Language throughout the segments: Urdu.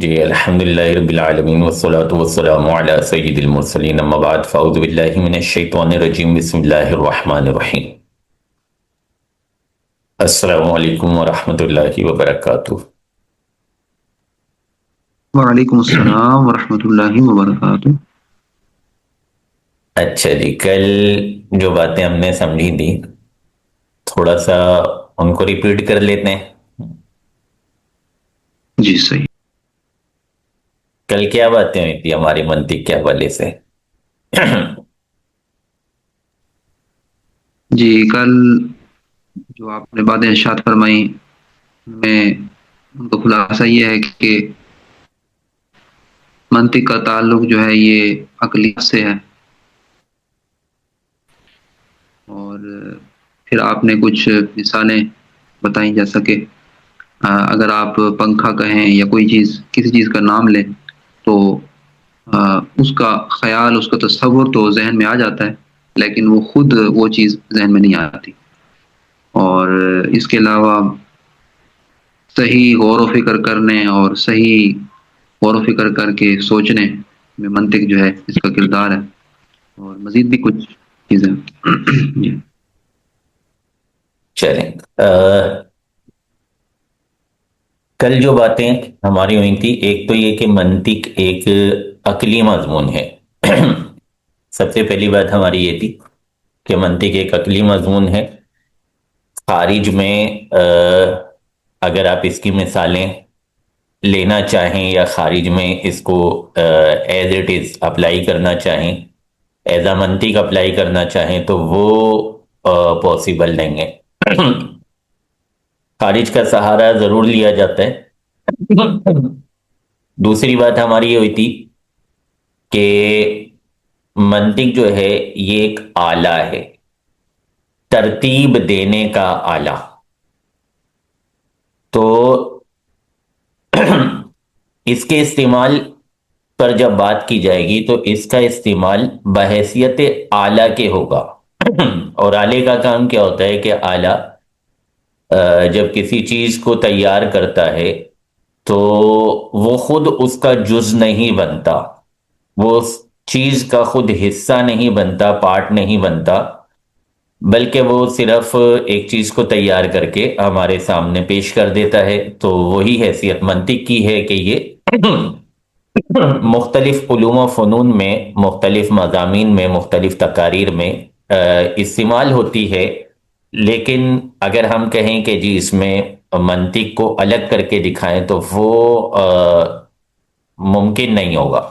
جی الحمدللہ رب العالمین والصلاة والسلام علی سید المرسلین اما بعد فاعوذ باللہ من الشیطان الرجیم بسم اللہ الرحمن الرحیم السلام علیکم ورحمۃ اللہ وبرکاتہ۔ وعلیکم السلام ورحمۃ اللہ وبرکاتہ۔ اچھا جی، کل جو باتیں ہم نے سمجھی تھی تھوڑا سا ان کو ریپیٹ کر لیتے ہیں۔ جی صحیح۔ کل کیا باتیں ہوئی تھی ہماری منطق کے حوالے سے؟ جی کل جو آپ نے باتیں ارشاد فرمائی میں ان کا خلاصہ یہ ہے کہ منطق کا تعلق جو ہے یہ عقلیت سے ہے، اور پھر آپ نے کچھ مثالیں بتائیں، جیسا کہ اگر آپ پنکھا کہیں یا کوئی چیز کسی چیز کا نام لیں تو اس کا خیال، اس کا تصور تو ذہن میں آ جاتا ہے، لیکن وہ خود وہ چیز ذہن میں نہیں آتی۔ اور اس کے علاوہ صحیح غور و فکر کرنے اور صحیح غور و فکر کر کے سوچنے میں منطق جو ہے اس کا کردار ہے، اور مزید بھی کچھ چیزیں۔ جی چلیں، کل جو باتیں ہماری ہوئی تھی، ایک تو یہ کہ منطق ایک عقلی مضمون ہے۔ سب سے پہلی بات ہماری یہ تھی کہ منطق ایک عقلی مضمون ہے۔ خارج میں اگر آپ اس کی مثالیں لینا چاہیں یا خارج میں اس کو ایز اٹ از اپلائی کرنا چاہیں، ایز اے منطق اپلائی کرنا چاہیں تو وہ پاسبل نہیں ہے۔ خارج کا سہارا ضرور لیا جاتا ہے۔ دوسری بات ہماری یہ ہوئی تھی کہ منطق جو ہے یہ ایک آلہ ہے، ترتیب دینے کا آلہ۔ تو اس کے استعمال پر جب بات کی جائے گی تو اس کا استعمال بحیثیت آلہ کے ہوگا۔ اور آلے کا کام کیا ہوتا ہے کہ آلہ جب کسی چیز کو تیار کرتا ہے تو وہ خود اس کا جز نہیں بنتا، وہ اس چیز کا خود حصہ نہیں بنتا، پارٹ نہیں بنتا، بلکہ وہ صرف ایک چیز کو تیار کر کے ہمارے سامنے پیش کر دیتا ہے۔ تو وہی حیثیت منطق کی ہے کہ یہ مختلف علوم و فنون میں، مختلف مضامین میں، مختلف تقاریر میں استعمال ہوتی ہے۔ لیکن اگر ہم کہیں کہ جی اس میں منطق کو الگ کر کے دکھائیں تو وہ ممکن نہیں ہوگا۔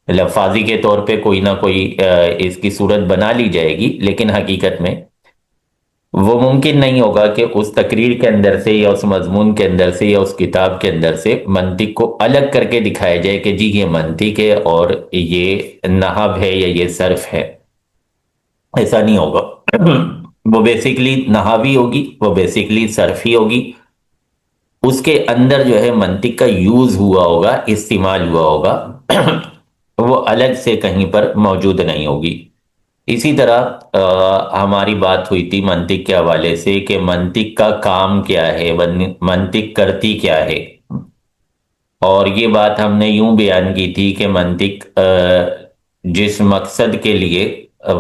لفاظی کے طور پہ کوئی نہ کوئی اس کی صورت بنا لی جائے گی، لیکن حقیقت میں وہ ممکن نہیں ہوگا کہ اس تقریر کے اندر سے یا اس مضمون کے اندر سے یا اس کتاب کے اندر سے منطق کو الگ کر کے دکھایا جائے کہ جی یہ منطق ہے اور یہ نحو ہے یا یہ صرف ہے۔ ایسا نہیں ہوگا۔ وہ بیسیکلی نحوی ہوگی، وہ بیسیکلی صرفی ہوگی، اس کے اندر جو ہے منطق کا یوز ہوا ہوگا، استعمال ہوا ہوگا، وہ الگ سے کہیں پر موجود نہیں ہوگی۔ اسی طرح ہماری بات ہوئی تھی منطق کے حوالے سے کہ منطق کا کام کیا ہے، منطق کرتی کیا ہے۔ اور یہ بات ہم نے یوں بیان کی تھی کہ منطق جس مقصد کے لیے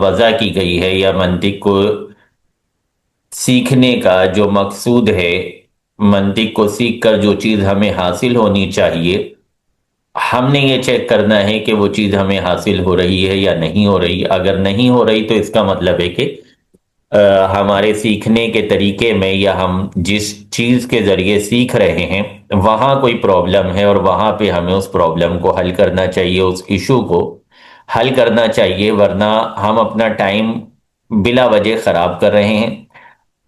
وضع کی گئی ہے یا منطق کو سیکھنے کا جو مقصود ہے، منطق کو سیکھ کر جو چیز ہمیں حاصل ہونی چاہیے، ہم نے یہ چیک کرنا ہے کہ وہ چیز ہمیں حاصل ہو رہی ہے یا نہیں ہو رہی۔ اگر نہیں ہو رہی تو اس کا مطلب ہے کہ ہمارے سیکھنے کے طریقے میں یا ہم جس چیز کے ذریعے سیکھ رہے ہیں وہاں کوئی پرابلم ہے، اور وہاں پہ ہمیں اس پرابلم کو حل کرنا چاہیے، اس ایشو کو حل کرنا چاہیے، ورنہ ہم اپنا ٹائم بلا وجہ خراب کر رہے ہیں،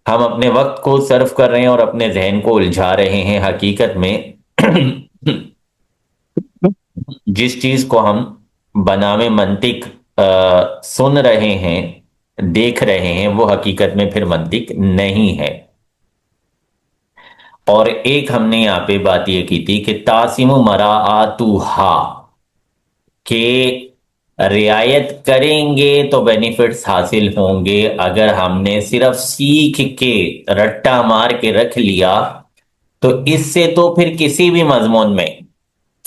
ہم اپنے وقت کو صرف کر رہے ہیں اور اپنے ذہن کو الجھا رہے ہیں۔ حقیقت میں جس چیز کو ہم بنام منطق سن رہے ہیں، دیکھ رہے ہیں، وہ حقیقت میں پھر منطق نہیں ہے۔ اور ایک ہم نے یہاں پہ بات یہ کی تھی کہ تاسم مراعاتھا، کہ رعایت کریں گے تو بینیفٹس حاصل ہوں گے۔ اگر ہم نے صرف سیکھ کے رٹا مار کے رکھ لیا تو اس سے تو پھر کسی بھی مضمون میں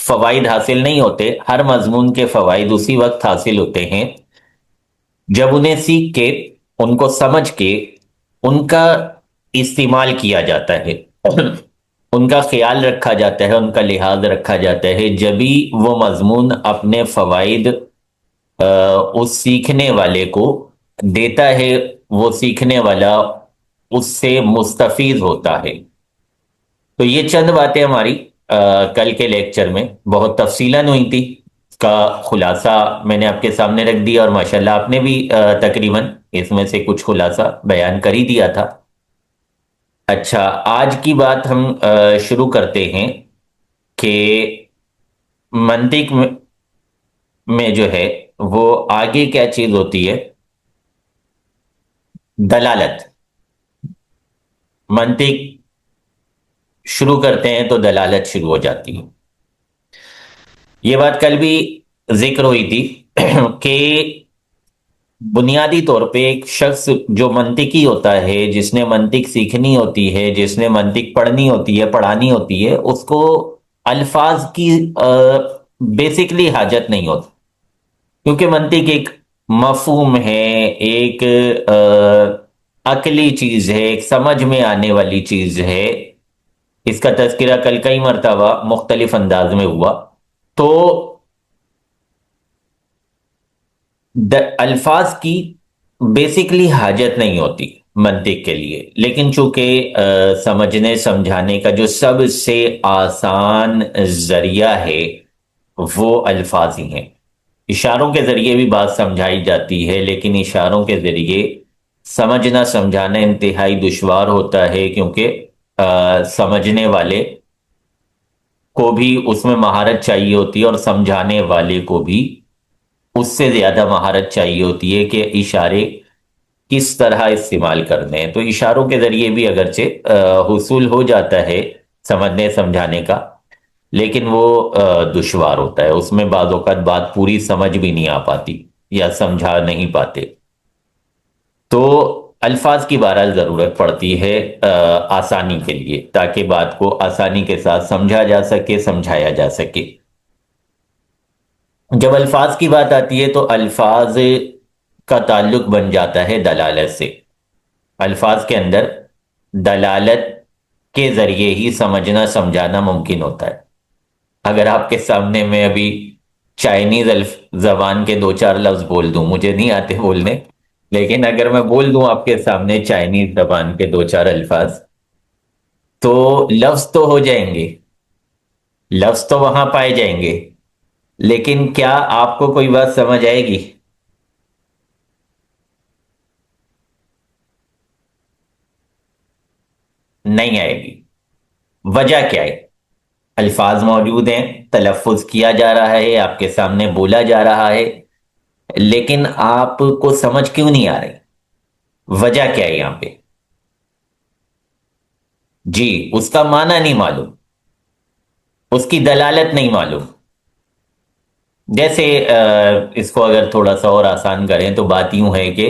فوائد حاصل نہیں ہوتے، ہر مضمون کے فوائد اسی وقت حاصل ہوتے ہیں جب انہیں سیکھ کے، ان کو سمجھ کے، ان کا استعمال کیا جاتا ہے، ان کا خیال رکھا جاتا ہے، ان کا لحاظ رکھا جاتا ہے، جبھی وہ مضمون اپنے فوائد اس سیکھنے والے کو دیتا ہے، وہ سیکھنے والا اس سے مستفید ہوتا ہے۔ تو یہ چند باتیں ہماری کل کے لیکچر میں بہت تفصیلاً ہوئی تھی، اس کا خلاصہ میں نے آپ کے سامنے رکھ دیا، اور ماشاءاللہ آپ نے بھی تقریباً اس میں سے کچھ خلاصہ بیان کر ہی دیا تھا۔ اچھا، آج کی بات ہم شروع کرتے ہیں کہ منطق میں جو ہے وہ آگے کیا چیز ہوتی ہے؟ دلالت۔ منطق شروع کرتے ہیں تو دلالت شروع ہو جاتی ہے۔ یہ بات کل بھی ذکر ہوئی تھی کہ بنیادی طور پہ ایک شخص جو منطقی ہوتا ہے، جس نے منطق سیکھنی ہوتی ہے، جس نے منطق پڑھنی ہوتی ہے، پڑھانی ہوتی ہے، اس کو الفاظ کی بیسکلی حاجت نہیں ہوتی، کیونکہ منطق ایک مفہوم ہے، ایک عقلی چیز ہے، ایک سمجھ میں آنے والی چیز ہے۔ اس کا تذکرہ کل کئی مرتبہ مختلف انداز میں ہوا۔ تو الفاظ کی بیسکلی حاجت نہیں ہوتی منطق کے لیے، لیکن چونکہ سمجھنے سمجھانے کا جو سب سے آسان ذریعہ ہے وہ الفاظ ہی ہیں۔ اشاروں کے ذریعے بھی بات سمجھائی جاتی ہے، لیکن اشاروں کے ذریعے سمجھنا سمجھانا انتہائی دشوار ہوتا ہے، کیونکہ سمجھنے والے کو بھی اس میں مہارت چاہیے ہوتی ہے، اور سمجھانے والے کو بھی اس سے زیادہ مہارت چاہیے ہوتی ہے کہ اشارے کس طرح استعمال کرنے ہیں۔ تو اشاروں کے ذریعے بھی اگرچہ حصول ہو جاتا ہے سمجھنے سمجھانے کا، لیکن وہ دشوار ہوتا ہے، اس میں بعض اوقات بات پوری سمجھ بھی نہیں آ پاتی یا سمجھا نہیں پاتے۔ تو الفاظ کی بہرحال ضرورت پڑتی ہے آسانی کے لیے، تاکہ بات کو آسانی کے ساتھ سمجھا جا سکے، سمجھایا جا سکے۔ جب الفاظ کی بات آتی ہے تو الفاظ کا تعلق بن جاتا ہے دلالت سے۔ الفاظ کے اندر دلالت کے ذریعے ہی سمجھنا سمجھانا ممکن ہوتا ہے۔ اگر آپ کے سامنے میں ابھی چائنیز زبان کے دو چار لفظ بول دوں، مجھے نہیں آتے بولنے، لیکن اگر میں بول دوں آپ کے سامنے چائنیز زبان کے دو چار الفاظ، تو لفظ تو ہو جائیں گے، لفظ تو وہاں پائے جائیں گے، لیکن کیا آپ کو کوئی بات سمجھ آئے گی؟ نہیں آئے گی۔ وجہ کیا ہے؟ الفاظ موجود ہیں، تلفظ کیا جا رہا ہے، آپ کے سامنے بولا جا رہا ہے، لیکن آپ کو سمجھ کیوں نہیں آ رہی؟ وجہ کیا ہے یہاں پہ؟ جی، اس کا معنی نہیں معلوم، اس کی دلالت نہیں معلوم۔ جیسے اس کو اگر تھوڑا سا اور آسان کریں تو بات یوں ہے کہ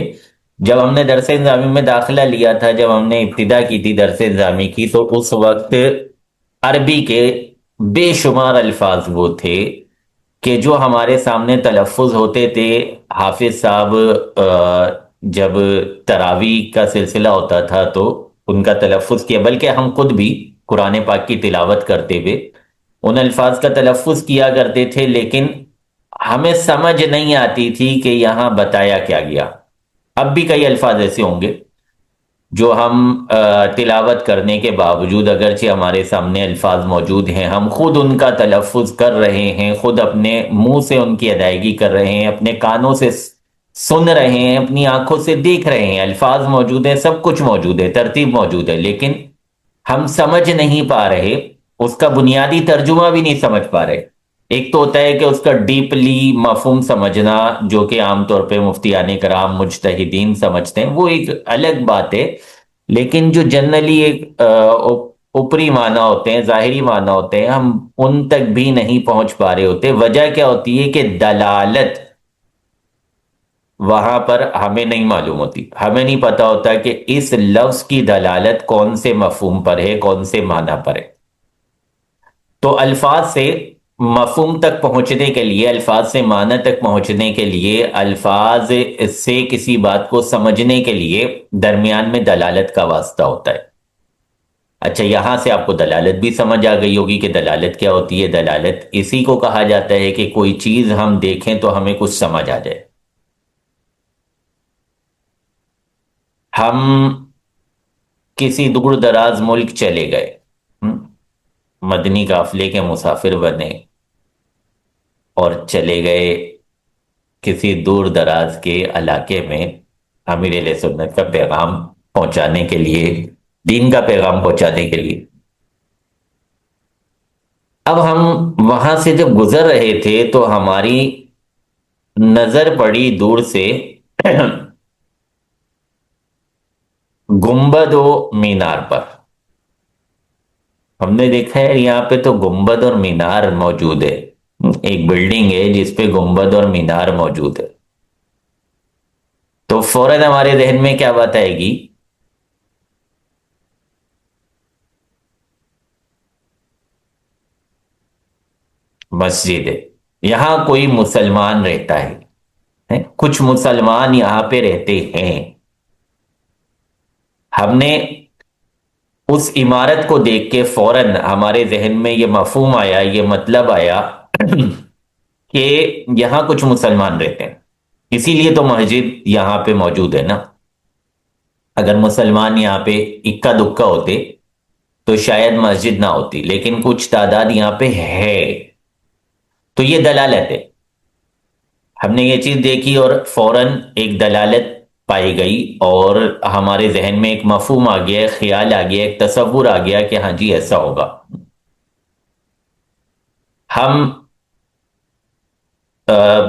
جب ہم نے درس نظامی میں داخلہ لیا تھا، جب ہم نے ابتدا کی تھی درس نظامی کی، تو اس وقت عربی کے بے شمار الفاظ وہ تھے کہ جو ہمارے سامنے تلفظ ہوتے تھے۔ حافظ صاحب جب تراویح کا سلسلہ ہوتا تھا تو ان کا تلفظ کیا، بلکہ ہم خود بھی قرآن پاک کی تلاوت کرتے ہوئے ان الفاظ کا تلفظ کیا کرتے تھے، لیکن ہمیں سمجھ نہیں آتی تھی کہ یہاں بتایا کیا گیا۔ اب بھی کئی الفاظ ایسے ہوں گے جو ہم تلاوت کرنے کے باوجود، اگرچہ ہمارے سامنے الفاظ موجود ہیں، ہم خود ان کا تلفظ کر رہے ہیں، خود اپنے منہ سے ان کی ادائیگی کر رہے ہیں، اپنے کانوں سے سن رہے ہیں، اپنی آنکھوں سے دیکھ رہے ہیں، الفاظ موجود ہیں، سب کچھ موجود ہے، ترتیب موجود ہے، لیکن ہم سمجھ نہیں پا رہے، اس کا بنیادی ترجمہ بھی نہیں سمجھ پا رہے۔ ایک تو ہوتا ہے کہ اس کا ڈیپلی مفہوم سمجھنا، جو کہ عام طور پہ مفتیان کرام مجتہدین سمجھتے ہیں، وہ ایک الگ بات ہے، لیکن جو جنرلی ایک اوپری معنی ہوتے ہیں، ظاہری معنی ہوتے ہیں، ہم ان تک بھی نہیں پہنچ پا رہے ہوتے۔ وجہ کیا ہوتی ہے کہ دلالت وہاں پر ہمیں نہیں معلوم ہوتی، ہمیں نہیں پتا ہوتا کہ اس لفظ کی دلالت کون سے مفہوم پر ہے، کون سے معنی پر ہے۔ تو الفاظ سے مفہوم تک پہنچنے کے لیے، الفاظ سے معنی تک پہنچنے کے لیے، الفاظ سے کسی بات کو سمجھنے کے لیے درمیان میں دلالت کا واسطہ ہوتا ہے۔ اچھا، یہاں سے آپ کو دلالت بھی سمجھ آ گئی ہوگی کہ دلالت کیا ہوتی ہے۔ دلالت اسی کو کہا جاتا ہے کہ کوئی چیز ہم دیکھیں تو ہمیں کچھ سمجھ آ جائے۔ ہم کسی دور دراز ملک چلے گئے، ہم، مدنی قافلے کے مسافر بنے اور چلے گئے کسی دور دراز کے علاقے میں امیر علیہ سنت کا پیغام پہنچانے کے لیے، دین کا پیغام پہنچانے کے لیے۔ اب ہم وہاں سے جب گزر رہے تھے تو ہماری نظر پڑی دور سے گنبد و مینار پر۔ ہم نے دیکھا ہے یہاں پہ تو گنبد اور مینار موجود ہے، ایک بلڈنگ ہے جس پہ گنبد اور مینار موجود ہے۔ تو فوراً ہمارے ذہن میں کیا بات آئے گی؟ مسجد ہے، یہاں کوئی مسلمان رہتا ہے، کچھ مسلمان یہاں پہ رہتے ہیں۔ ہم نے اس عمارت کو دیکھ کے فوراً ہمارے ذہن میں یہ مفہوم آیا، یہ مطلب آیا کہ یہاں کچھ مسلمان رہتے ہیں، اسی لیے تو مسجد یہاں پہ موجود ہے نا۔ اگر مسلمان یہاں پہ اکا دکا ہوتے تو شاید مسجد نہ ہوتی، لیکن کچھ تعداد یہاں پہ ہے، تو یہ دلالت ہے۔ ہم نے یہ چیز دیکھی اور فوراً ایک دلالت پائی گئی، اور ہمارے ذہن میں ایک مفہوم آ گیا، ایک خیال آ گیا، ایک تصور آ گیا کہ ہاں جی ایسا ہوگا۔ ہم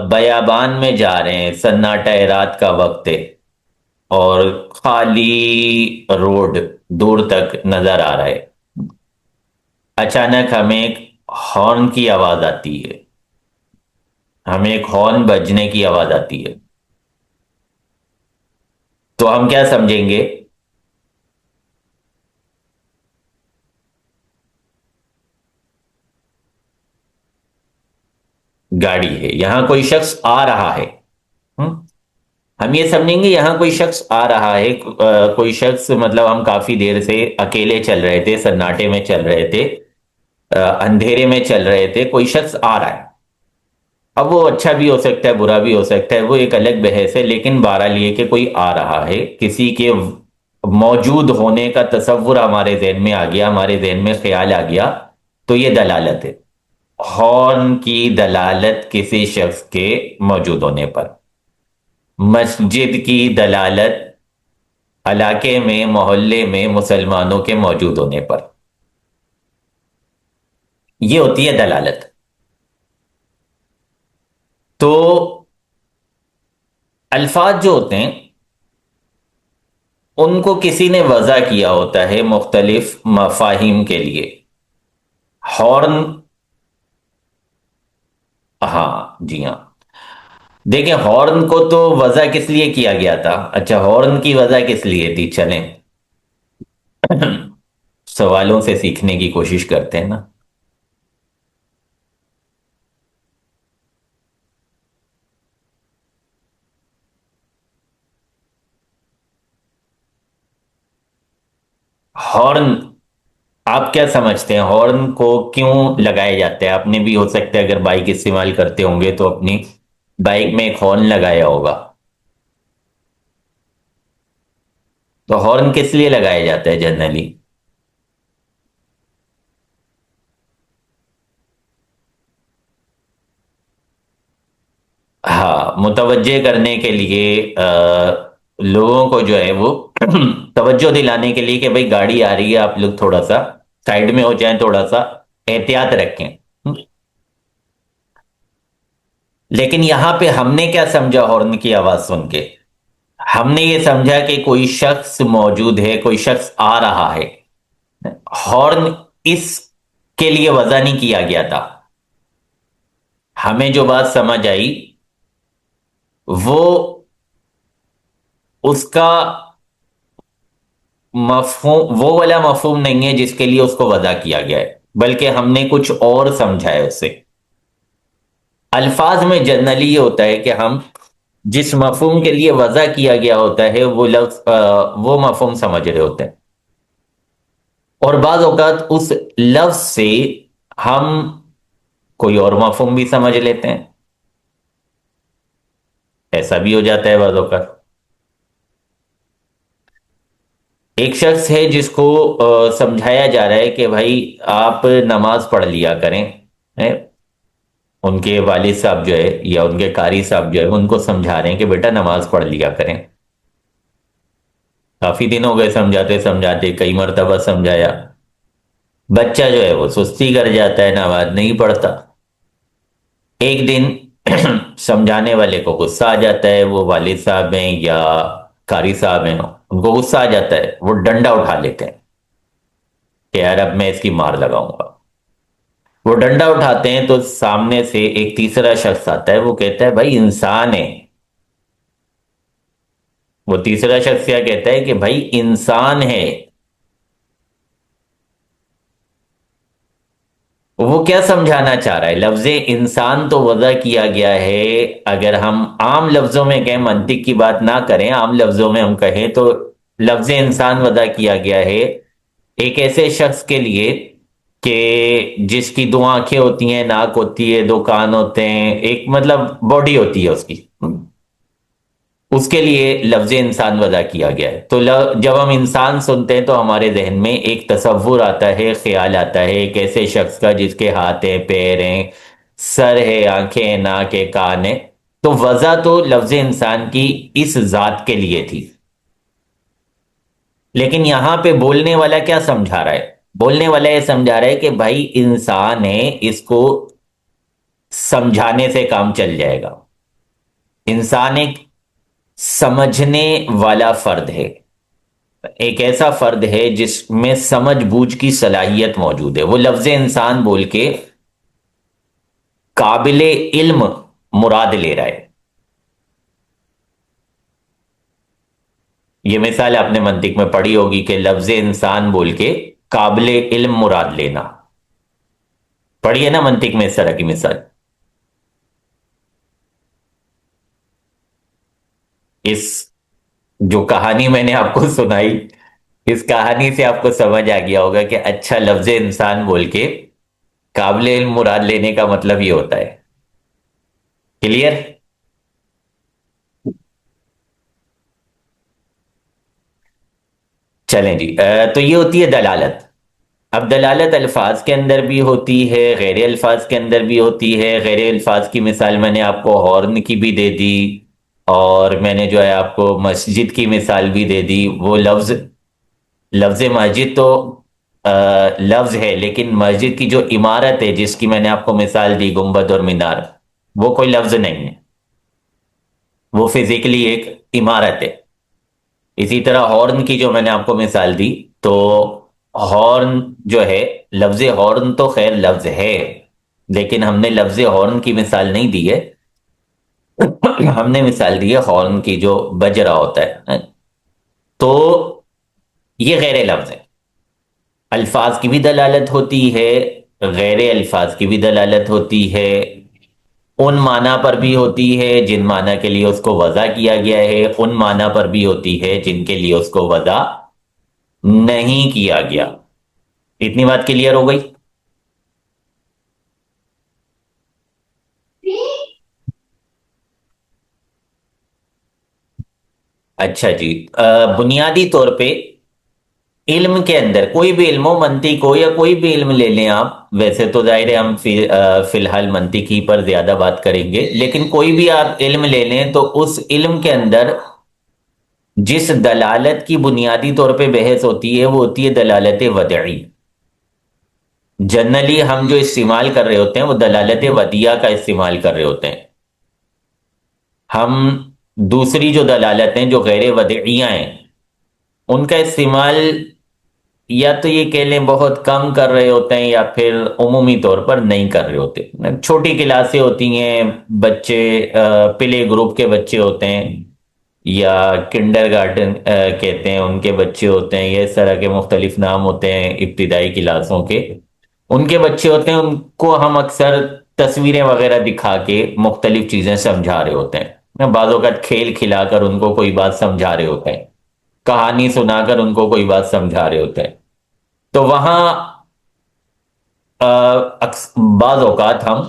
بیابان میں جا رہے ہیں، سناٹا ہے، رات کا وقت ہے، اور خالی روڈ دور تک نظر آ رہا ہے۔ اچانک ہمیں ایک ہارن کی آواز آتی ہے، ہمیں ایک ہارن بجنے کی آواز آتی ہے، تو ہم کیا سمجھیں گے؟ گاڑی ہے، یہاں کوئی شخص آ رہا ہے۔ ہم ہم یہ سمجھیں گے یہاں کوئی شخص آ رہا ہے، کوئی شخص، مطلب ہم کافی دیر سے اکیلے چل رہے تھے، سناٹے میں چل رہے تھے، اندھیرے میں چل رہے تھے، کوئی شخص آ رہا ہے۔ اب وہ اچھا بھی ہو سکتا ہے، برا بھی ہو سکتا ہے، وہ ایک الگ بحث ہے، لیکن بہرحال یہ کہ کوئی آ رہا ہے، کسی کے موجود ہونے کا تصور ہمارے ذہن میں آ گیا، ہمارے ذہن میں خیال آ گیا، تو یہ دلالت ہے۔ ہارن کی دلالت کسی شخص کے موجود ہونے پر، مسجد کی دلالت علاقے میں، محلے میں مسلمانوں کے موجود ہونے پر، یہ ہوتی ہے دلالت۔ تو الفاظ جو ہوتے ہیں ان کو کسی نے وضع کیا ہوتا ہے مختلف مفاہیم کے لیے۔ ہارن، ہاں جی ہاں، دیکھیں ہارن کو تو وضع کس لیے کیا گیا تھا؟ اچھا، ہارن کی وضع کس لیے تھی؟ چلیں سوالوں سے سیکھنے کی کوشش کرتے ہیں نا۔ ہارن، آپ کیا سمجھتے ہیں ہارن کو کیوں لگایا جاتا ہے؟ آپ نے بھی ہو سکتا ہے اگر بائک استعمال کرتے ہوں گے تو اپنی بائک میں ایک ہارن لگایا ہوگا، تو ہارن کس لیے لگایا جاتا ہے جنرلی؟ ہاں، متوجہ کرنے کے لیے، لوگوں کو جو ہے وہ توجہ دلانے کے لیے کہ بھئی گاڑی آ رہی ہے، آپ لوگ تھوڑا سا سائڈ میں ہو جائیں، تھوڑا سا احتیاط رکھیں۔ لیکن یہاں پہ ہم نے کیا سمجھا ہارن کی آواز سن کے؟ ہم نے یہ سمجھا کہ کوئی شخص موجود ہے، کوئی شخص آ رہا ہے۔ ہارن اس کے لیے وضع نہیں کیا گیا تھا۔ ہمیں جو بات سمجھ آئی وہ اس کا مفہوم وہ والا مفہوم نہیں ہے جس کے لیے اس کو وضع کیا گیا ہے، بلکہ ہم نے کچھ اور سمجھا ہے اس سے۔ الفاظ میں جنرلی یہ ہوتا ہے کہ ہم جس مفہوم کے لیے وضع کیا گیا ہوتا ہے وہ لفظ وہ مفہوم سمجھ رہے ہوتے ہیں، اور بعض اوقات اس لفظ سے ہم کوئی اور مفہوم بھی سمجھ لیتے ہیں، ایسا بھی ہو جاتا ہے بعض اوقات۔ ایک شخص ہے جس کو سمجھایا جا رہا ہے کہ بھائی آپ نماز پڑھ لیا کریں، ان کے والد صاحب جو ہے یا ان کے قاری صاحب جو ہے ان کو سمجھا رہے ہیں کہ بیٹا نماز پڑھ لیا کریں۔ کافی دن ہو گئے سمجھاتے سمجھاتے، کئی مرتبہ سمجھایا، بچہ جو ہے وہ سستی کر جاتا ہے، نماز نہیں پڑھتا۔ ایک دن سمجھانے والے کو غصہ آ جاتا ہے، وہ والد صاحب ہیں یا قاری صاحب ہیں، ان کو غصہ آ جاتا ہے، وہ ڈنڈا اٹھا لیتے ہیں کہ یار اب میں اس کی مار لگاؤں گا۔ وہ ڈنڈا اٹھاتے ہیں تو سامنے سے ایک تیسرا شخص آتا ہے، وہ کہتا ہے بھائی انسان ہے۔ وہ تیسرا شخص کیا کہتا ہے کہ بھائی انسان ہے۔ وہ کیا سمجھانا چاہ رہا ہے؟ لفظ انسان تو وضع کیا گیا ہے، اگر ہم عام لفظوں میں کہیں، منطق کی بات نہ کریں، عام لفظوں میں ہم کہیں تو لفظ انسان وضع کیا گیا ہے ایک ایسے شخص کے لیے کہ جس کی دو آنکھیں ہوتی ہیں، ناک ہوتی ہے، دو کان ہوتے ہیں، ایک مطلب باڈی ہوتی ہے اس کی، اس کے لیے لفظ انسان وضع کیا گیا ہے۔ تو جب ہم انسان سنتے ہیں تو ہمارے ذہن میں ایک تصور آتا ہے، خیال آتا ہے ایک ایسے شخص کا جس کے ہاتھ ہیں، پیر ہیں، سر ہے، آنکھیں ہیں، ناک ہے، کان ہے۔ تو وضع تو لفظ انسان کی اس ذات کے لیے تھی، لیکن یہاں پہ بولنے والا کیا سمجھا رہا ہے؟ بولنے والا یہ سمجھا رہا ہے کہ بھائی انسان ہے، اس کو سمجھانے سے کام چل جائے گا۔ انسان ایک سمجھنے والا فرد ہے، ایک ایسا فرد ہے جس میں سمجھ بوجھ کی صلاحیت موجود ہے۔ وہ لفظ انسان بول کے قابل علم مراد لے رہا ہے۔ یہ مثال آپ نے منطق میں پڑھی ہوگی کہ لفظ انسان بول کے قابل علم مراد لینا، پڑھی ہے نا منطق میں اس طرح کی مثال؟ اس جو کہانی میں نے آپ کو سنائی، اس کہانی سے آپ کو سمجھ آ گیا ہوگا کہ اچھا لفظ انسان بول کے قابل علم مراد لینے کا مطلب یہ ہوتا ہے۔ کلیئر؟ چلیں جی، تو یہ ہوتی ہے دلالت۔ اب دلالت الفاظ کے اندر بھی ہوتی ہے، غیر الفاظ کے اندر بھی ہوتی ہے۔ غیر الفاظ کی مثال میں نے آپ کو ہارن کی بھی دے دی، اور میں نے جو ہے آپ کو مسجد کی مثال بھی دے دی۔ وہ لفظ، لفظ مسجد تو لفظ ہے، لیکن مسجد کی جو عمارت ہے جس کی میں نے آپ کو مثال دی، گنبد اور مینار، وہ کوئی لفظ نہیں ہے، وہ فزیکلی ایک عمارت ہے۔ اسی طرح ہارن کی جو میں نے آپ کو مثال دی، تو ہارن جو ہے، لفظ ہارن تو خیر لفظ ہے، لیکن ہم نے لفظ ہارن کی مثال نہیں دی ہے، ہم نے مثال دی ہے ہارن کی جو بج رہا ہوتا ہے۔ تو یہ غیر لفظ ہے۔ الفاظ کی بھی دلالت ہوتی ہے، غیر الفاظ کی بھی دلالت ہوتی ہے، ان معنی پر بھی ہوتی ہے جن معنی کے لیے اس کو وضع کیا گیا ہے، ان معنی پر بھی ہوتی ہے جن کے لیے اس کو وضع نہیں کیا گیا۔ اتنی بات کلیئر ہو گئی؟ اچھا جی، بنیادی طور پہ علم کے اندر کوئی بھی علم ہو، منطق ہو یا کوئی بھی علم لے لیں آپ، ویسے تو ظاہر ہے ہم فی الحال منطق ہی پر زیادہ بات کریں گے، لیکن کوئی بھی آپ علم لے لیں تو اس علم کے اندر جس دلالت کی بنیادی طور پہ بحث ہوتی ہے وہ ہوتی ہے دلالت وضعی۔ جنرلی ہم جو استعمال کر رہے ہوتے ہیں وہ دلالت ودیہ کا استعمال کر رہے ہوتے ہیں۔ ہم دوسری جو دلالتیں جو غیر ودعیہ ہیں ان کا استعمال یا تو یہ کہہ لیں بہت کم کر رہے ہوتے ہیں، یا پھر عمومی طور پر نہیں کر رہے ہوتے۔ چھوٹی کلاسیں ہوتی ہیں، بچے پلے گروپ کے بچے ہوتے ہیں، یا کنڈر گارڈن کہتے ہیں ان کے بچے ہوتے ہیں، یہ اس طرح کے مختلف نام ہوتے ہیں ابتدائی کلاسوں کے، ان کے بچے ہوتے ہیں، ان کو ہم اکثر تصویریں وغیرہ دکھا کے مختلف چیزیں سمجھا رہے ہوتے ہیں، بعض اوقات کھیل کھلا کر ان کو کوئی بات سمجھا رہے ہوتے ہیں، کہانی سنا کر ان کو کوئی بات سمجھا رہے ہوتے ہیں. تو وہاں بعض اوقات ہم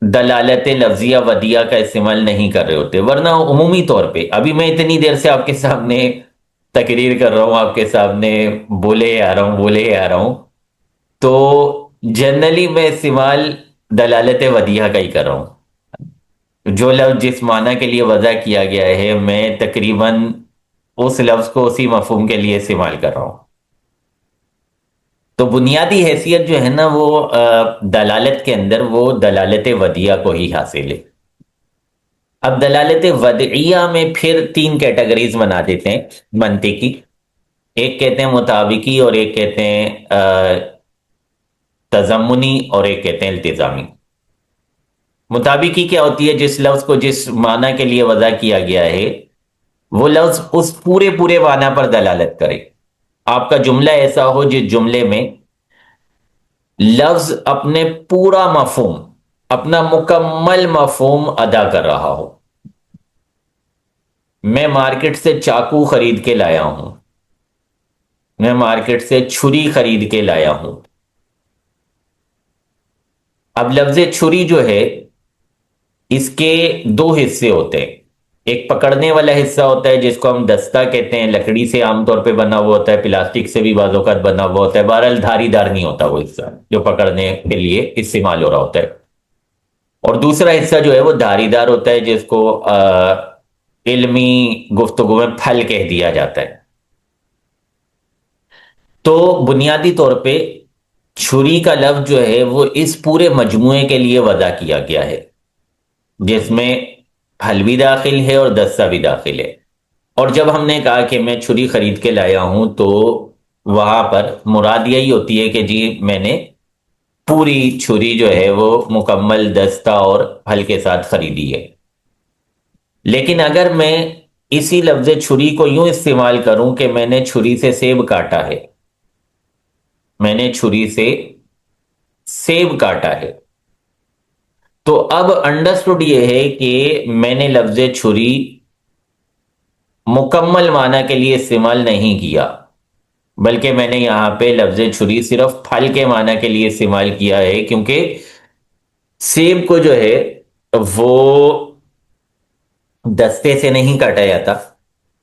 دلالت لفظیہ ودیہ کا استعمال نہیں کر رہے ہوتے، ورنہ عمومی طور پہ ابھی میں اتنی دیر سے آپ کے سامنے تقریر کر رہا ہوں، آپ کے سامنے بولے آ رہا ہوں، تو جنرلی میں استعمال دلالت ودیہ کا ہی کر رہا ہوں. جو لفظ جس معنی کے لیے وضع کیا گیا ہے میں تقریباً اس لفظ کو اسی مفہوم کے لیے استعمال کر رہا ہوں. تو بنیادی حیثیت جو ہے نا وہ دلالت کے اندر وہ دلالت ودیہ کو ہی حاصل ہے. اب دلالت ودعیہ میں پھر 3 کیٹیگریز بنا دیتے ہیں منطقی. ایک کہتے ہیں مطابقی، اور ایک کہتے ہیں تضمنی، اور ایک کہتے ہیں التزامی. مطابقی کیا ہوتی ہے؟ جس لفظ کو جس معنی کے لیے وضع کیا گیا ہے وہ لفظ اس پورے معنی پر دلالت کرے. آپ کا جملہ ایسا ہو جس جملے میں لفظ اپنے پورا مفہوم، اپنا مکمل مفہوم ادا کر رہا ہو. میں مارکیٹ سے چاقو خرید کے لایا ہوں، میں مارکیٹ سے چھری خرید کے لایا ہوں. اب لفظ چھری جو ہے اس کے 2 حصے ہوتے ہیں. ایک پکڑنے والا حصہ ہوتا ہے جس کو ہم دستہ کہتے ہیں، لکڑی سے عام طور پہ بنا ہوا ہوتا ہے، پلاسٹک سے بھی بعض اوقات بنا ہوا ہوتا ہے، بہرحال دھاری دار نہیں ہوتا وہ حصہ جو پکڑنے کے لیے استعمال ہو رہا ہوتا ہے. اور دوسرا حصہ جو ہے وہ دھاری دار ہوتا ہے جس کو علمی گفتگو میں پھل کہہ دیا جاتا ہے. تو بنیادی طور پہ چھری کا لفظ جو ہے وہ اس پورے مجموعے کے لیے وضع کیا گیا ہے جس میں پھل بھی داخل ہے اور دستہ بھی داخل ہے. اور جب ہم نے کہا کہ میں چھری خرید کے لایا ہوں تو وہاں پر مراد یہی ہوتی ہے کہ جی میں نے پوری چھری جو ہے وہ مکمل دستہ اور پھل کے ساتھ خریدی ہے. لیکن اگر میں اسی لفظ چھری کو یوں استعمال کروں کہ میں نے چھری سے سیب کاٹا ہے، میں نے چھری سے سیب کاٹا ہے، تو اب انڈرسٹوڈ یہ ہے کہ میں نے لفظ چھری مکمل معنی کے لیے استعمال نہیں کیا، بلکہ میں نے یہاں پہ لفظ چھری صرف پھل کے معنی کے لیے استعمال کیا ہے، کیونکہ سیب کو جو ہے وہ دستے سے نہیں کاٹا جاتا،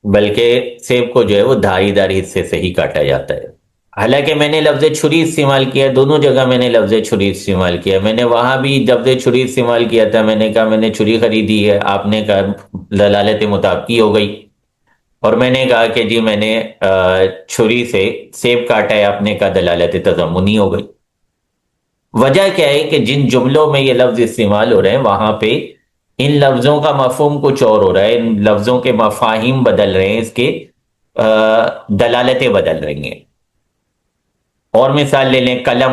بلکہ سیب کو جو ہے وہ دھاری داری حصے سے ہی کاٹا جاتا ہے. حالانکہ میں نے لفظ چھری استعمال کیا، دونوں جگہ میں نے لفظ چھری استعمال کیا. میں نے وہاں بھی لفظ چھری استعمال کیا تھا، میں نے کہا میں نے چھری خریدی ہے، آپ نے کہا دلالت مطابقی ہو گئی. اور میں نے کہا کہ جی میں نے چھری سے سیب کاٹا ہے، آپ نے کہا دلالت تضمنی ہو گئی. وجہ کیا ہے کہ جن جملوں میں یہ لفظ استعمال ہو رہے ہیں وہاں پہ ان لفظوں کا مفہوم کچھ اور ہو رہا ہے، ان لفظوں کے مفاہیم بدل رہے ہیں، اس کے دلالتیں بدل رہی ہیں. اور مثال لے لیں قلم.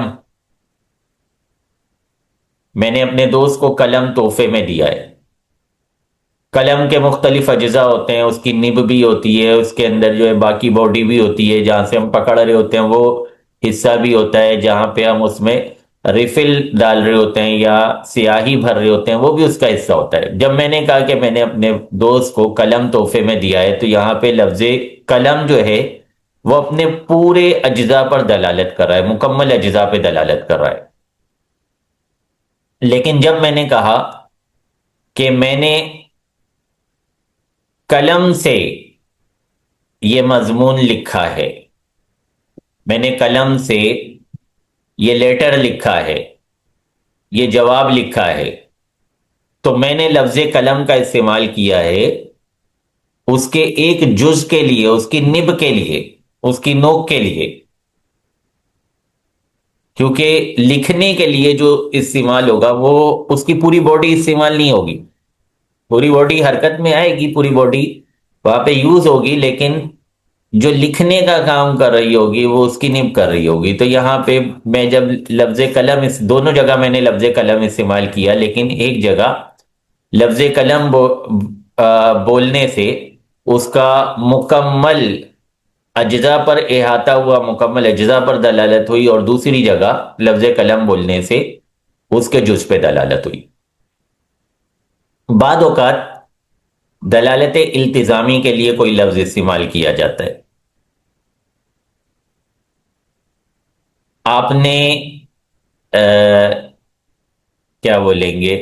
میں نے اپنے دوست کو قلم تحفے میں دیا ہے. قلم کے مختلف اجزاء ہوتے ہیں، اس کی نب بھی ہوتی ہے، اس کے اندر جو ہے باقی باڈی بھی ہوتی ہے، جہاں سے ہم پکڑ رہے ہوتے ہیں وہ حصہ بھی ہوتا ہے، جہاں پہ ہم اس میں ریفل ڈال رہے ہوتے ہیں یا سیاہی بھر رہے ہوتے ہیں وہ بھی اس کا حصہ ہوتا ہے. جب میں نے کہا کہ میں نے اپنے دوست کو قلم تحفے میں دیا ہے تو یہاں پہ لفظ قلم جو ہے وہ اپنے پورے اجزاء پر دلالت کر رہا ہے، مکمل اجزاء پہ دلالت کر رہا ہے. لیکن جب میں نے کہا کہ میں نے قلم سے یہ مضمون لکھا ہے، میں نے قلم سے یہ لیٹر لکھا ہے، یہ جواب لکھا ہے، تو میں نے لفظ قلم کا استعمال کیا ہے اس کے ایک جز کے لیے، اس کی نب کے لیے، اس کی نوک کے لیے. کیونکہ لکھنے کے لیے جو استعمال ہوگا وہ اس کی پوری باڈی استعمال نہیں ہوگی، پوری باڈی حرکت میں آئے گی، پوری باڈی وہاں پہ یوز ہوگی، لیکن جو لکھنے کا کام کر رہی ہوگی وہ اس کی نب کر رہی ہوگی. تو یہاں پہ میں جب لفظ قلم، اس دونوں جگہ میں نے لفظ قلم استعمال کیا، لیکن ایک جگہ لفظ قلم بولنے سے اس کا مکمل اجزا پر احاطہ ہوا، مکمل اجزا پر دلالت ہوئی، اور دوسری جگہ لفظ قلم بولنے سے اس کے جز پہ دلالت ہوئی۔ بعض اوقات دلالت التزامی کے لیے کوئی لفظ استعمال کیا جاتا ہے۔ آپ نے کیا بولیں گے،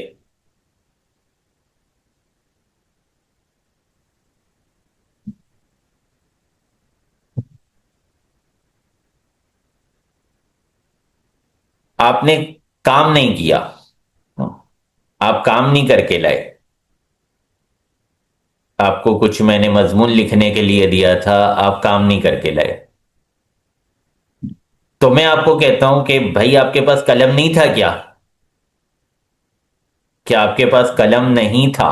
آپ نے کام نہیں کیا، آپ کام نہیں کر کے لائے، آپ کو کچھ میں نے مضمون لکھنے کے لیے دیا تھا، آپ کام نہیں کر کے لائے، تو میں آپ کو کہتا ہوں کہ بھائی آپ کے پاس قلم نہیں تھا کیا؟ کیا آپ کے پاس قلم نہیں تھا؟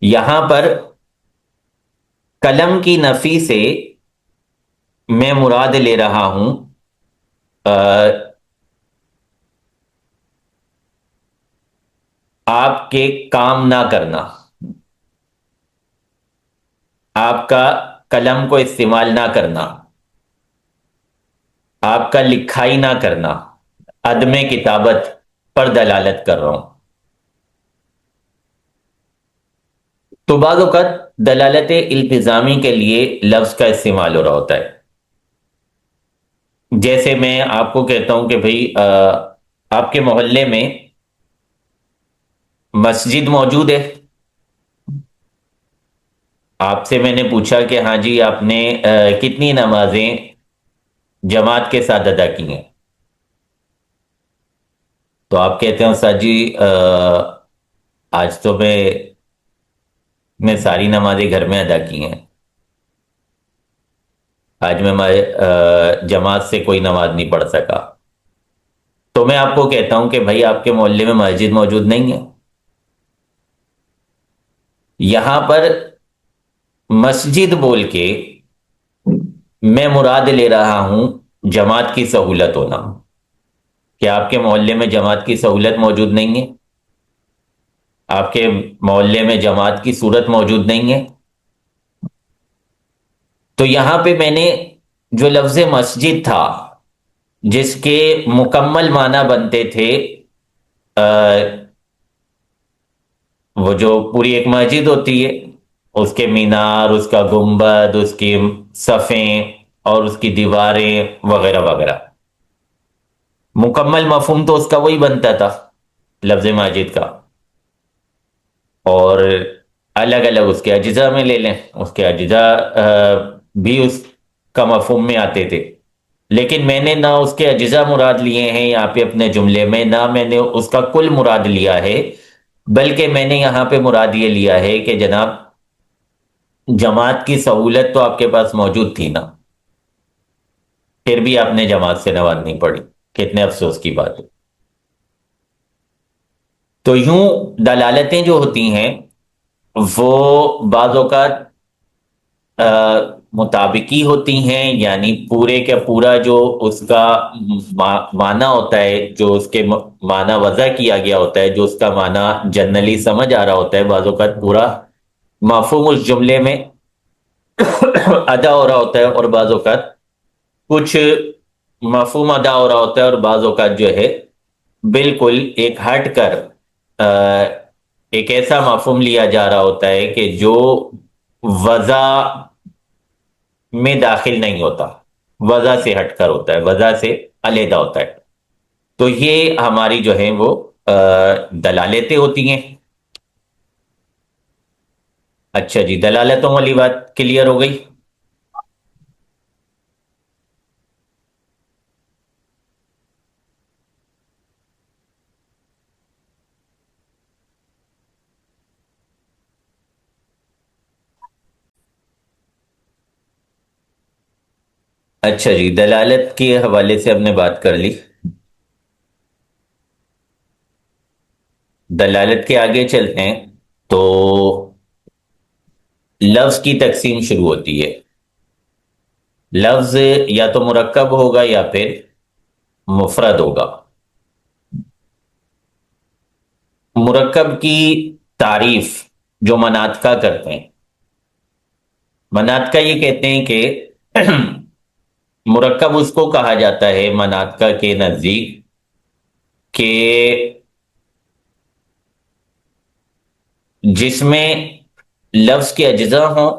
یہاں پر قلم کی نفی سے میں مراد لے رہا ہوں آپ کے کام نہ کرنا، آپ کا قلم کو استعمال نہ کرنا، آپ کا لکھائی نہ کرنا، عدم کتابت پر دلالت کر رہا ہوں۔ تو بعض اوقات دلالت التزامی کے لیے لفظ کا استعمال ہو رہا ہوتا ہے، جیسے میں آپ کو کہتا ہوں کہ بھئی آپ کے محلے میں مسجد موجود ہے، آپ سے میں نے پوچھا کہ ہاں جی آپ نے کتنی نمازیں جماعت کے ساتھ ادا کی ہیں؟ تو آپ کہتے ہیں استاد جی آج تو میں ساری نمازیں گھر میں ادا کی ہیں، آج میں جماعت سے کوئی نماز نہیں پڑھ سکا۔ تو میں آپ کو کہتا ہوں کہ بھائی آپ کے محلے میں مسجد موجود نہیں ہے، یہاں پر مسجد بول کے میں مراد لے رہا ہوں جماعت کی سہولت ہونا، کہ آپ کے محلے میں جماعت کی سہولت موجود نہیں ہے، آپ کے محلے میں جماعت کی صورت موجود نہیں ہے۔ تو یہاں پہ میں نے جو لفظ مسجد تھا جس کے مکمل معنی بنتے تھے وہ جو پوری ایک مسجد ہوتی ہے، اس کے مینار، اس کا گنبد، اس کی صفیں اور اس کی دیواریں وغیرہ وغیرہ، مکمل مفہوم تو اس کا وہی بنتا تھا لفظ مسجد کا، اور الگ الگ اس کے اجزاء میں لے لیں، اس کے اجزاء بھی اس کا مفہوم میں آتے تھے، لیکن میں نے نہ اس کے اجزاء مراد لیے ہیں یہاں پہ اپنے جملے میں، نہ میں نے اس کا کل مراد لیا ہے، بلکہ میں نے یہاں پہ مراد یہ لیا ہے کہ جناب جماعت کی سہولت تو آپ کے پاس موجود تھی نا، پھر بھی آپ نے جماعت سے نماز نہیں پڑھی، کتنے افسوس کی بات ہے۔ تو یوں دلالتیں جو ہوتی ہیں وہ بعض اوقات مطابقی ہوتی ہیں، یعنی پورے کا پورا جو اس کا معنی ہوتا ہے، جو اس کے معنی وضع کیا گیا ہوتا ہے، جو اس کا معنی جنرلی سمجھ آ رہا ہوتا ہے، بعض اوقات پورا مفہوم اس جملے میں ادا ہو رہا ہوتا ہے، اور بعض اوقات کچھ مفہوم ادا ہو رہا ہوتا ہے، اور بعض اوقات جو ہے بالکل ایک ہٹ کر ایک ایسا مفہوم لیا جا رہا ہوتا ہے کہ جو وضع میں داخل نہیں ہوتا، وضع سے ہٹ کر ہوتا ہے، وضع سے علیحدہ ہوتا ہے۔ تو یہ ہماری جو ہیں وہ دلالتیں ہوتی ہیں۔ اچھا جی، دلالتوں والی بات کلیئر ہو گئی؟ اچھا جی، دلالت کے حوالے سے ہم نے بات کر لی، دلالت کے آگے چلتے ہیں تو لفظ کی تقسیم شروع ہوتی ہے۔ لفظ یا تو مرکب ہوگا یا پھر مفرد ہوگا۔ مرکب کی تعریف جو مناطقہ کرتے ہیں مناطق یہ کہتے ہیں کہ مرکب اس کو کہا جاتا ہے مناطق کے نزدیک کہ جس میں لفظ کے اجزاء ہوں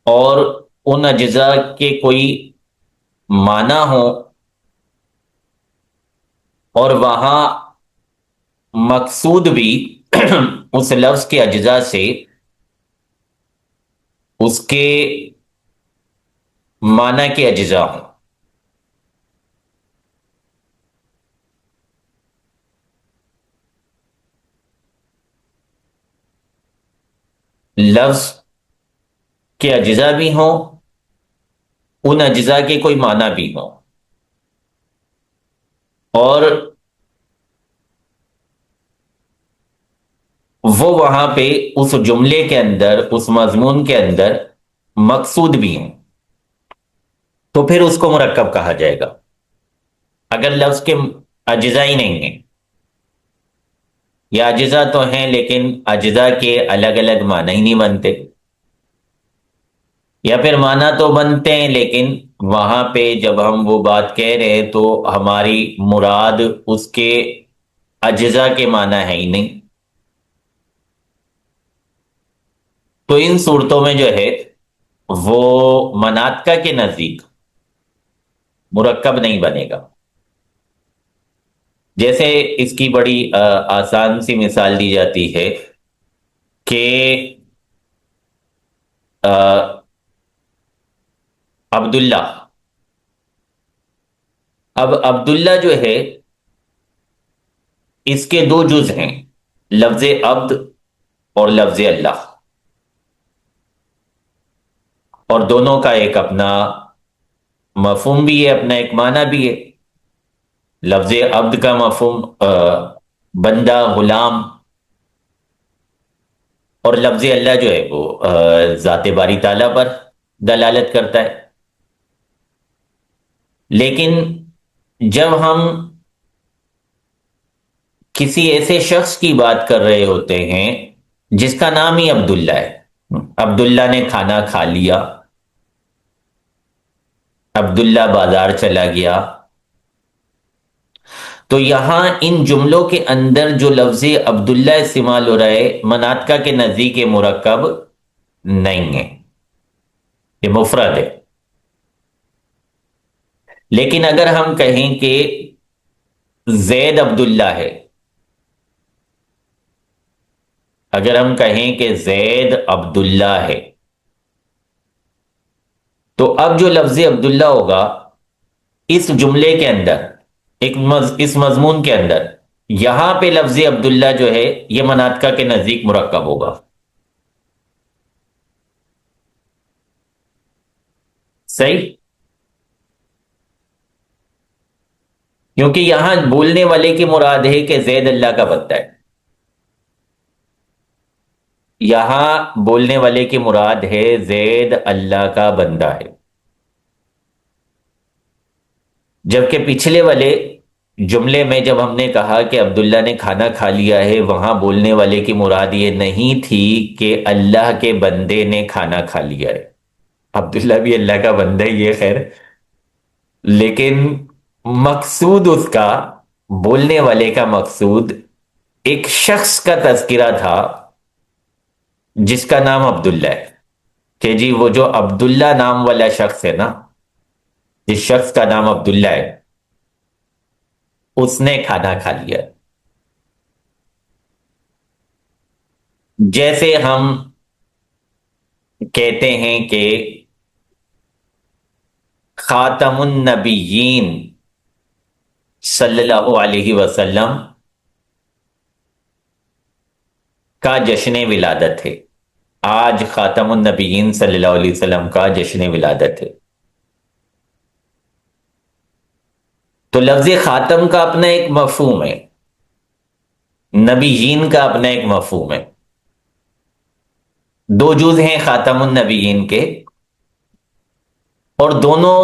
اور ان اجزاء کے کوئی معنی ہو اور وہاں مقصود بھی اس لفظ کے اجزاء سے اس کے معنی کے اجزاء ہوں. لفظ کے اجزاء بھی ہوں، ان اجزاء کے کوئی معنی بھی ہوں، اور وہ وہاں پہ اس جملے کے اندر، اس مضمون کے اندر مقصود بھی ہوں، تو پھر اس کو مرکب کہا جائے گا. اگر لفظ کے اجزاء ہی نہیں ہیں، یا اجزاء تو ہیں لیکن اجزاء کے الگ الگ معنی ہی نہیں بنتے، یا پھر معنی تو بنتے ہیں لیکن وہاں پہ جب ہم وہ بات کہہ رہے ہیں تو ہماری مراد اس کے اجزاء کے معنی ہے ہی نہیں، تو ان صورتوں میں جو ہے وہ مناطق کے نزدیک مرکب نہیں بنے گا. جیسے اس کی بڑی آسان سی مثال دی جاتی ہے کہ عبداللہ. اب عبداللہ جو ہے اس کے دو جز ہیں، لفظ عبد اور لفظ اللہ، اور دونوں کا ایک اپنا مفہوم بھی ہے، اپنا ایک معنی بھی ہے. لفظ عبد کا مفہوم بندہ، غلام، اور لفظ اللہ جو ہے وہ ذات باری تعالیٰ پر دلالت کرتا ہے. لیکن جب ہم کسی ایسے شخص کی بات کر رہے ہوتے ہیں جس کا نام ہی عبداللہ ہے، عبداللہ نے کھانا کھا لیا، عبداللہ بازار چلا گیا، تو یہاں ان جملوں کے اندر جو لفظ عبداللہ استعمال ہو رہا ہے مناطق کے نزدیک مرکب نہیں ہے، یہ مفرد ہے. لیکن اگر ہم کہیں کہ زید عبداللہ ہے، اگر ہم کہیں کہ زید عبداللہ ہے، تو اب جو لفظ عبداللہ ہوگا اس جملے کے اندر، اس مضمون کے اندر، یہاں پہ لفظ عبداللہ جو ہے یہ مناطق کے نزدیک مرکب ہوگا. صحیح؟ کیونکہ یہاں بولنے والے کی مراد ہے کہ زید اللہ کا بندہ ہے، یہاں بولنے والے کی مراد ہے زید اللہ کا بندہ ہے. جبکہ پچھلے والے جملے میں جب ہم نے کہا کہ عبداللہ نے کھانا کھا لیا ہے، وہاں بولنے والے کی مراد یہ نہیں تھی کہ اللہ کے بندے نے کھانا کھا لیا ہے. عبداللہ بھی اللہ کا بندہ ہی ہے خیر، لیکن مقصود اس کا، بولنے والے کا مقصود ایک شخص کا تذکرہ تھا جس کا نام عبداللہ ہے، کہ جی وہ جو عبداللہ نام والا شخص ہے نا، جس شخص کا نام عبداللہ ہے اس نے کھانا کھا لیا. جیسے ہم کہتے ہیں کہ خاتم النبیین صلی اللہ علیہ وسلم کا جشن ولادت ہے، آج خاتم النبیین صلی اللہ علیہ وسلم کا جشن ولادت ہے. تو لفظ خاتم کا اپنا ایک مفہوم ہے، نبیین کا اپنا ایک مفہوم ہے. دو جز ہیں خاتم النبیین کے، اور دونوں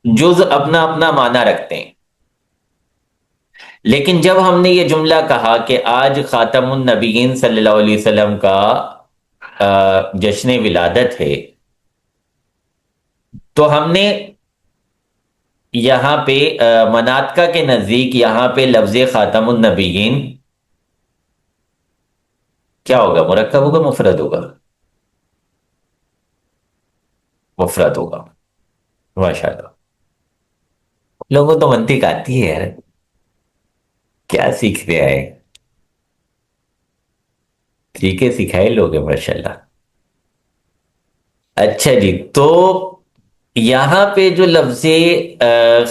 جز اپنا اپنا معنی رکھتے ہیں. لیکن جب ہم نے یہ جملہ کہا کہ آج خاتم النبیین صلی اللہ علیہ وسلم کا جشن ولادت ہے، تو ہم نے یہاں پہ مناطقہ کے نزدیک یہاں پہ لفظ خاتم النبیین کیا ہوگا؟ مرکب ہوگا، مفرد ہوگا؟ مفرد ہوگا. ماشاء اللہ، لوگوں تو منطق آتی ہے یار، کیا سیکھ رہے ہیں؟ طریقے سکھائے لوگ ہیں ماشاء اللہ. اچھا جی، تو یہاں پہ جو لفظ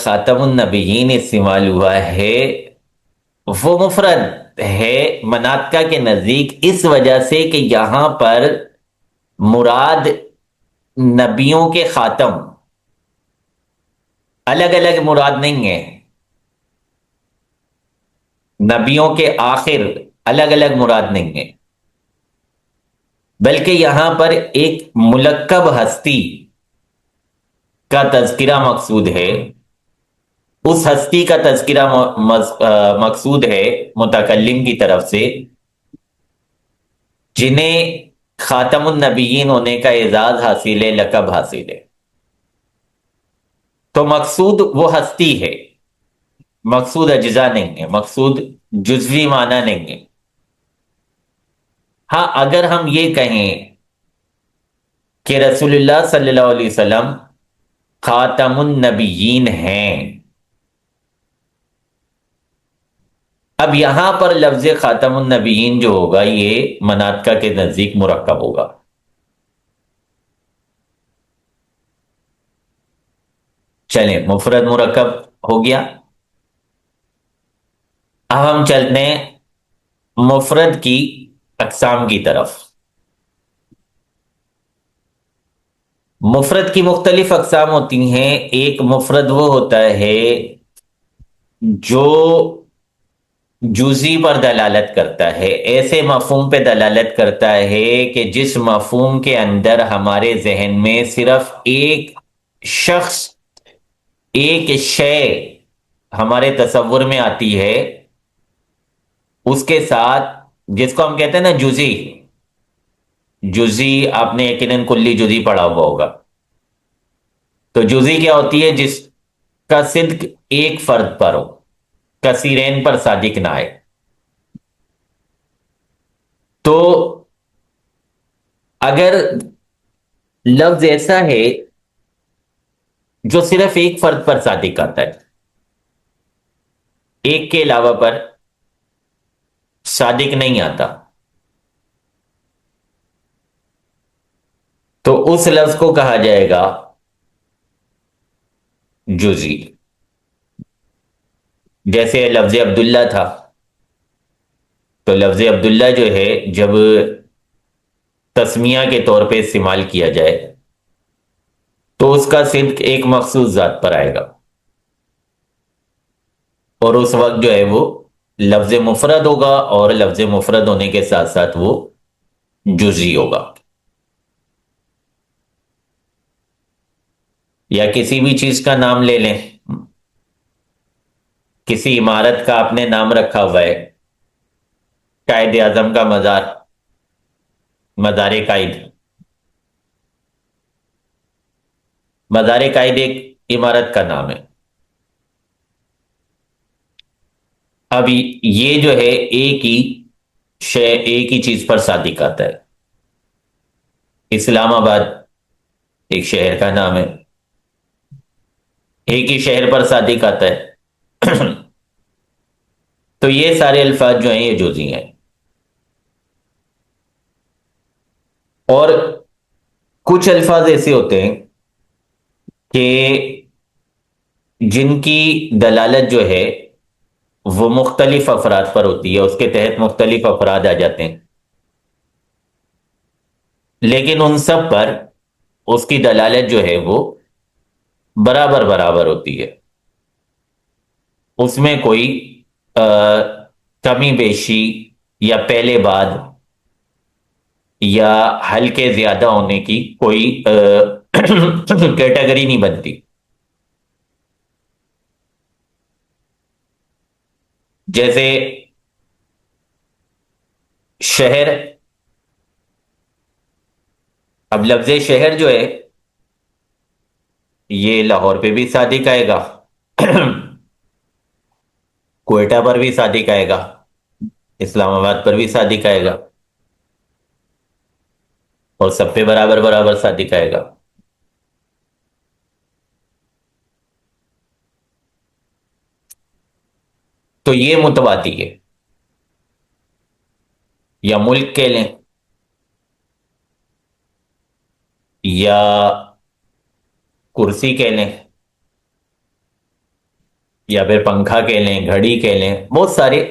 خاتم النبیین استعمال ہوا ہے وہ مفرد ہے مناطقہ کے نزدیک، اس وجہ سے کہ یہاں پر مراد نبیوں کے خاتم الگ الگ مراد نہیں ہے، نبیوں کے آخر الگ الگ مراد نہیں ہے، بلکہ یہاں پر ایک ملکب ہستی کا تذکرہ مقصود ہے. اس ہستی کا تذکرہ مقصود ہے متکلم کی طرف سے، جنہیں خاتم النبیین ہونے کا اعزاز حاصل ہے، لقب حاصل ہے. تو مقصود وہ ہستی ہے، مقصود اجزا نہیں ہے، مقصود جزوی معنی نہیں ہے. ہاں، اگر ہم یہ کہیں کہ رسول اللہ صلی اللہ علیہ وسلم خاتم النبیین ہیں، اب یہاں پر لفظ خاتم النبیین جو ہوگا یہ مناطقہ کے نزدیک مرکب ہوگا. چلیں، مفرد مرکب ہو گیا. اب ہم چلتے ہیں مفرد کی اقسام کی طرف. مفرد کی مختلف اقسام ہوتی ہیں. ایک مفرد وہ ہوتا ہے جو جزئی پر دلالت کرتا ہے، ایسے مفہوم پہ دلالت کرتا ہے کہ جس مفہوم کے اندر ہمارے ذہن میں صرف ایک شخص، ایک شے ہمارے تصور میں آتی ہے، اس کے ساتھ، جس کو ہم کہتے ہیں نا جزئی. جزئی آپ نے یقیناً کلی جزئی پڑھا ہوا ہوگا. تو جزئی کیا ہوتی ہے؟ جس کا صدق ایک فرد پر ہو، کثیرین پر صادق نہ آئے. تو اگر لفظ ایسا ہے جو صرف ایک فرد پر صادق آتا ہے، ایک کے علاوہ پر صادق نہیں آتا، تو اس لفظ کو کہا جائے گا جزئی. جیسے لفظ عبداللہ تھا، تو لفظ عبداللہ جو ہے جب تسمیہ کے طور پہ استعمال کیا جائے تو اس کا صدق ایک مخصوص ذات پر آئے گا، اور اس وقت جو ہے وہ لفظ مفرد ہوگا، اور لفظ مفرد ہونے کے ساتھ ساتھ وہ جزئی ہوگا. یا کسی بھی چیز کا نام لے لیں، کسی عمارت کا آپ نے نام رکھا ہوا ہے، قائد اعظم کا مزار، مزار قائد. مزار قائد ایک عمارت کا نام ہے. اب یہ جو ہے ایک ہی شے، ایک ہی چیز پر صادق آتا ہے. اسلام آباد ایک شہر کا نام ہے، ایک ہی شہر پر صادق آتا ہے. تو یہ سارے الفاظ جو ہیں یہ جزئی ہیں. اور کچھ الفاظ ایسے ہوتے ہیں کہ جن کی دلالت جو ہے وہ مختلف افراد پر ہوتی ہے، اس کے تحت مختلف افراد آ جاتے ہیں، لیکن ان سب پر اس کی دلالت جو ہے وہ برابر برابر ہوتی ہے. اس میں کوئی کمی بیشی یا پہلے بعد یا ہلکے زیادہ ہونے کی کوئی کیٹیگری نہیں بنتی. جیسے شہر اب لفظ شہر جو ہے یہ لاہور پہ بھی صادق آئے گا، کوئٹہ پر بھی صادق آئے گا، اسلام آباد پر بھی صادق آئے گا، اور سب پہ برابر برابر صادق آئے گا۔ تو یہ متواتر ہے، یا ملک کہہ لیں، یا کرسی کہہ لیں، یا پھر پنکھا کہہ لیں، گھڑی کہہ لیں، بہت سارے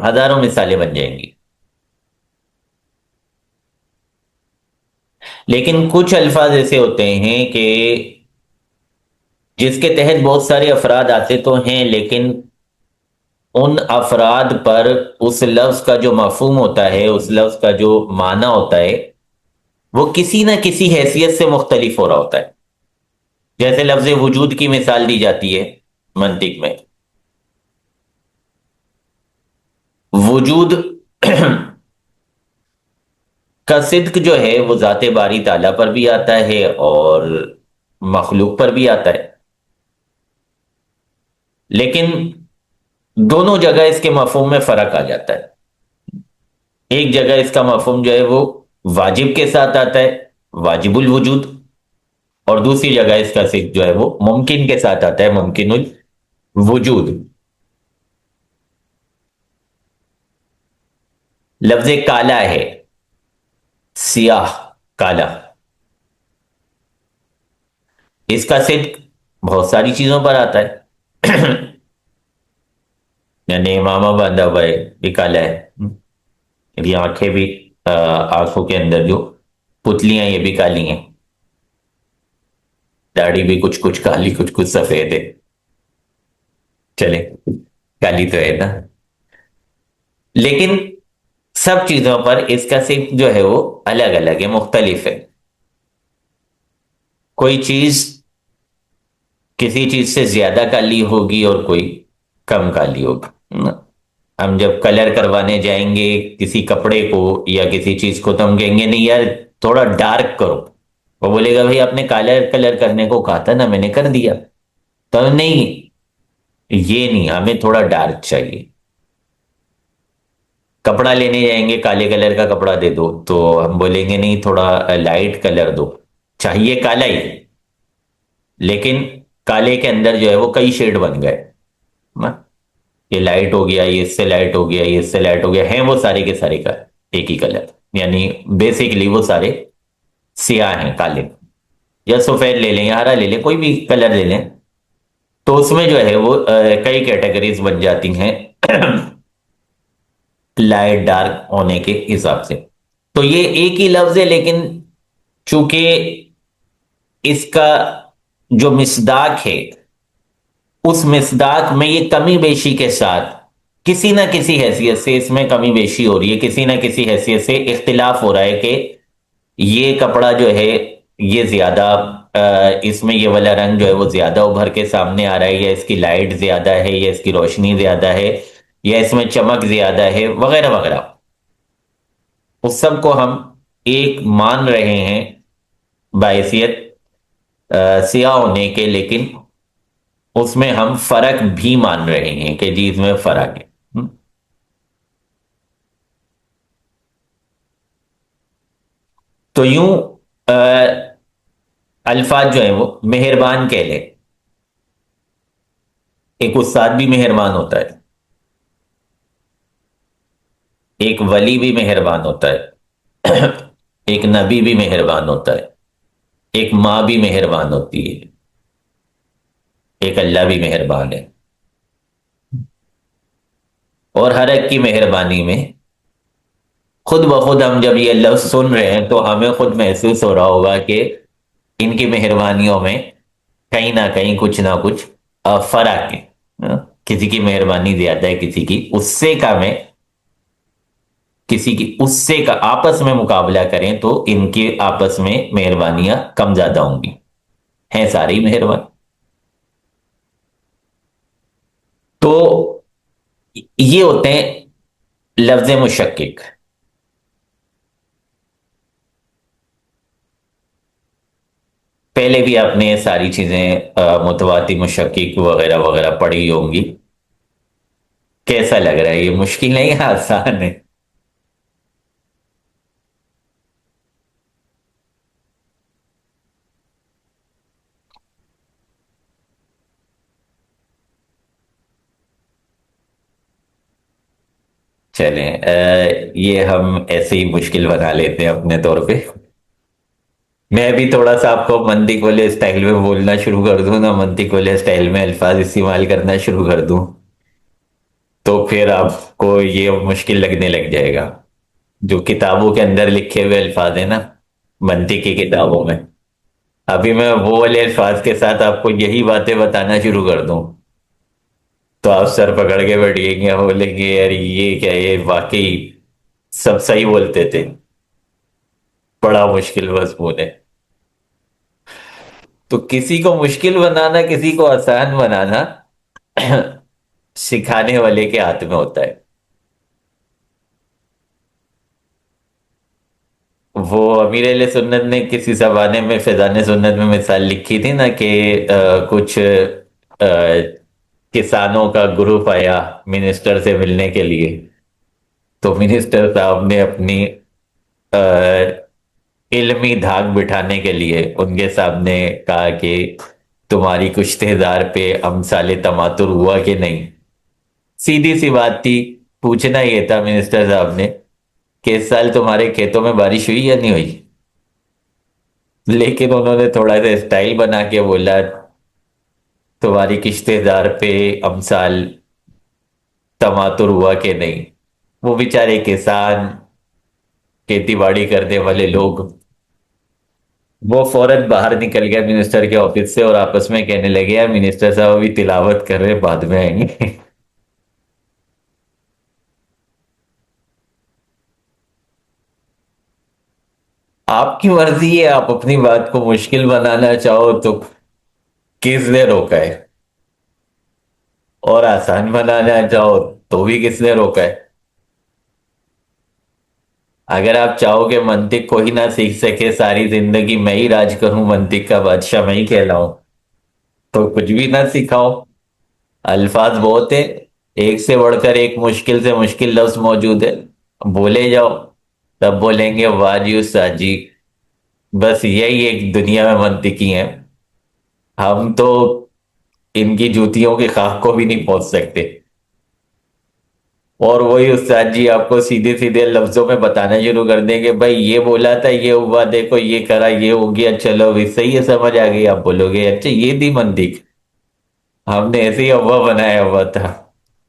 ہزاروں مثالیں بن جائیں گی۔ لیکن کچھ الفاظ ایسے ہوتے ہیں کہ جس کے تحت بہت سارے افراد آتے تو ہیں، لیکن ان افراد پر اس لفظ کا جو مفہوم ہوتا ہے، اس لفظ کا جو معنی ہوتا ہے، وہ کسی نہ کسی حیثیت سے مختلف ہو رہا ہوتا ہے۔ جیسے لفظ وجود کی مثال دی جاتی ہے منطق میں، وجود کا صدق جو ہے وہ ذات باری تعالیٰ پر بھی آتا ہے اور مخلوق پر بھی آتا ہے، لیکن دونوں جگہ اس کے مفہوم میں فرق آ جاتا ہے۔ ایک جگہ اس کا مفہوم جو ہے وہ واجب کے ساتھ آتا ہے، واجب الوجود، اور دوسری جگہ اس کا صدق جو ہے وہ ممکن کے ساتھ آتا ہے، ممکن الوجود۔ لفظ کالا ہے، سیاہ، کالا، اس کا صدق بہت ساری چیزوں پر آتا ہے، یعنی امامہ باندھا ہوا ہے یہ کالا ہے، یہ آنکھیں بھی آنکھوں کے اندر جو پتلیاں یہ بھی کالی ہیں، داڑھی بھی کچھ کچھ کالی کچھ کچھ سفید ہے، چلے کالی تو ہے نا، لیکن سب چیزوں پر اس کا صدق جو ہے وہ الگ الگ ہے، مختلف ہے۔ کوئی چیز کسی چیز سے زیادہ کالی ہوگی اور کوئی کم کالی ہوگی۔ ہم جب کلر کروانے جائیں گے کسی کپڑے کو یا کسی چیز کو تو ہم کہیں گے نہیں یار تھوڑا ڈارک کرو، وہ بولے گا بھائی آپ نے کالا کلر کرنے کو کہا تھا نا، میں نے کر دیا۔ تو نہیں، یہ نہیں، ہمیں تھوڑا ڈارک چاہیے۔ کپڑا لینے جائیں گے، کالے کلر کا کپڑا دے دو تو ہم بولیں گے نہیں تھوڑا لائٹ کلر دو، چاہیے کالا ہی، لیکن کالے کے اندر جو ہے وہ کئی شیڈ بن گئے نا، یہ لائٹ ہو گیا، یہ اس سے لائٹ ہو گیا، یہ اس سے لائٹ ہو گیا، ہیں وہ سارے کے سارے کا ایک ہی کلر، یعنی بیسیکلی وہ سارے سیاہ ہیں، کالے، یا سفید لے لیں یا ہرا لے لیں، کوئی بھی کلر لے لیں، تو اس میں جو ہے وہ کئی کیٹیگریز بن جاتی ہیں لائٹ ڈارک ہونے کے حساب سے۔ تو یہ ایک ہی لفظ ہے، لیکن چونکہ اس کا جو مصداق ہے اس مصداق میں یہ کمی بیشی کے ساتھ کسی نہ کسی حیثیت سے اس میں کمی بیشی ہو رہی ہے، کسی نہ کسی حیثیت سے اختلاف ہو رہا ہے کہ یہ کپڑا جو ہے یہ زیادہ اس میں یہ والا رنگ جو ہے وہ زیادہ ابھر کے سامنے آ رہا ہے، یا اس کی لائٹ زیادہ ہے، یا اس کی روشنی زیادہ ہے، یا اس میں چمک زیادہ ہے، وغیرہ وغیرہ، اس سب کو ہم ایک مان رہے ہیں بحیثیت سیاہ ہونے کے، لیکن اس میں ہم فرق بھی مان رہے ہیں کہ جی اس میں فرق ہے۔ تو یوں الفاظ جو ہیں وہ مہربان کہہ لیں، ایک استاد بھی مہربان ہوتا ہے، ایک ولی بھی مہربان ہوتا ہے، ایک نبی بھی مہربان ہوتا ہے، ایک ماں بھی مہربان ہوتی ہے، ایک اللہ بھی مہربان ہے، اور ہر ایک کی مہربانی میں خود بخود ہم جب یہ لفظ سن رہے ہیں تو ہمیں خود محسوس ہو رہا ہوگا کہ ان کی مہربانیوں میں کہیں نہ کہیں کچھ نہ کچھ فرق ہے، کسی کی مہربانی زیادہ ہے، کسی کی اس سے کم ہے، کسی کی اس سے کا آپس میں مقابلہ کریں تو ان کی آپس میں مہربانیاں کم زیادہ ہوں گی، ہیں سارے ہی مہربان۔ تو یہ ہوتے ہیں لفظ مشکک۔ پہلے بھی آپ نے یہ ساری چیزیں متواتر مشکک وغیرہ وغیرہ پڑھی ہوں گی. کیسا لگ رہا ہے؟ یہ مشکل نہیں ہے، آسان ہے؟ چلیں یہ ہم ایسے ہی مشکل بنا لیتے ہیں اپنے طور پہ. میں بھی تھوڑا سا آپ کو منطق والے اسٹائل میں بولنا شروع کر دوں نا، منطق والے اسٹائل میں الفاظ استعمال کرنا شروع کر دوں، تو پھر آپ کو یہ مشکل لگنے لگ جائے گا. جو کتابوں کے اندر لکھے ہوئے الفاظ ہیں نا، منطق کی کتابوں میں، ابھی میں وہ والے الفاظ کے ساتھ آپ کو یہی باتیں بتانا شروع کر دوں تو آپ سر پکڑ کے بیٹھیں گے، بولیں گے یار یہ کیا، یہ واقعی سب صحیح بولتے تھے. بڑا مشکل مضمون ہے. تو کسی کو مشکل بنانا، کسی کو آسان بنانا سکھانے والے کے ہاتھ میں ہوتا ہے. وہ امیر علیہ سنت نے کسی زمانے میں فیضان سنت میں مثال لکھی تھی نا کہ کچھ کسانوں کا گروپ آیا منسٹر سے ملنے کے لیے، تو منسٹر صاحب نے اپنی آ، علمی دھاک بٹھانے کے لیے ان کے سامنے کہا کہ تمہاری کشت ہزار پہ امثال تماتر ہوا کہ نہیں. سیدھی سی بات تھی، پوچھنا یہ تھا منسٹر صاحب نے کہ اس سال تمہارے کھیتوں میں بارش ہوئی یا نہیں ہوئی. لیکن انہوں نے تھوڑا سا اسٹائل بنا کے بولا تمہاری کشت ہزار پہ امثال تماتر ہوا کہ نہیں. وہ بیچارے کسان، کھیتی باڑی کرنے والے لوگ، وہ فوراً باہر نکل گیا منسٹر کے آفس سے اور آپس میں کہنے لگے یار منسٹر صاحب ابھی تلاوت کر رہے، بعد میں آئیں گے. آپ کی مرضی ہے، آپ اپنی بات کو مشکل بنانا چاہو تو کس نے روکا ہے، اور آسان بنانا چاہو تو بھی کس نے روکا ہے. اگر آپ چاہو کہ منطق کو ہی نہ سیکھ سکے، ساری زندگی میں ہی راج کروں، منطق کا بادشاہ میں ہی کہلاؤں، تو کچھ بھی نہ سکھاؤ. الفاظ بہت ہے، ایک سے بڑھ کر ایک مشکل سے مشکل لفظ موجود ہے، بولے جاؤ. تب بولیں گے واہ جی استاد جی، بس یہی ایک دنیا میں منطقی ہیں، ہم تو ان کی جوتیوں کی خاک کو بھی نہیں پہنچ سکتے. اور وہی استاد جی آپ کو سیدھے سیدھے لفظوں میں بتانا شروع کر دیں گے بھائی یہ بولا تھا، یہ ہوا، دیکھو یہ کرا، یہ ہو گیا، چلو بھی صحیح ہے، سمجھ آ گئی. آپ بولو گے اچھا یہ تھی منطق، ہم نے ایسے ہی ہوا بنایا ہوا تھا،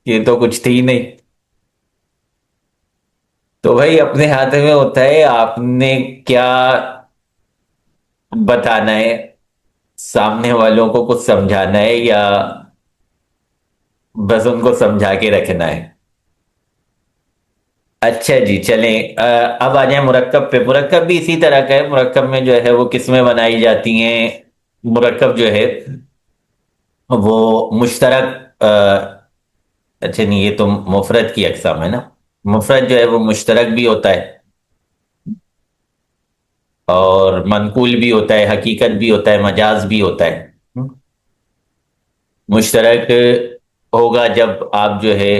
یہ تو کچھ تھی نہیں. تو بھائی اپنے ہاتھ میں ہوتا ہے آپ نے کیا بتانا ہے، سامنے والوں کو کچھ سمجھانا ہے یا بس ان کو سمجھا کے رکھنا ہے. اچھا جی چلیں اب آ جائیں مرکب پہ. مرکب بھی اسی طرح کا ہے. مرکب میں جو ہے وہ قسمیں بنائی جاتی ہیں. مرکب جو ہے وہ مشترک اچھا نہیں، یہ تو مفرد کی اقسام ہے نا. مفرد جو ہے وہ مشترک بھی ہوتا ہے اور منقول بھی ہوتا ہے، حقیقت بھی ہوتا ہے، مجاز بھی ہوتا ہے. مشترک ہوگا جب آپ جو ہے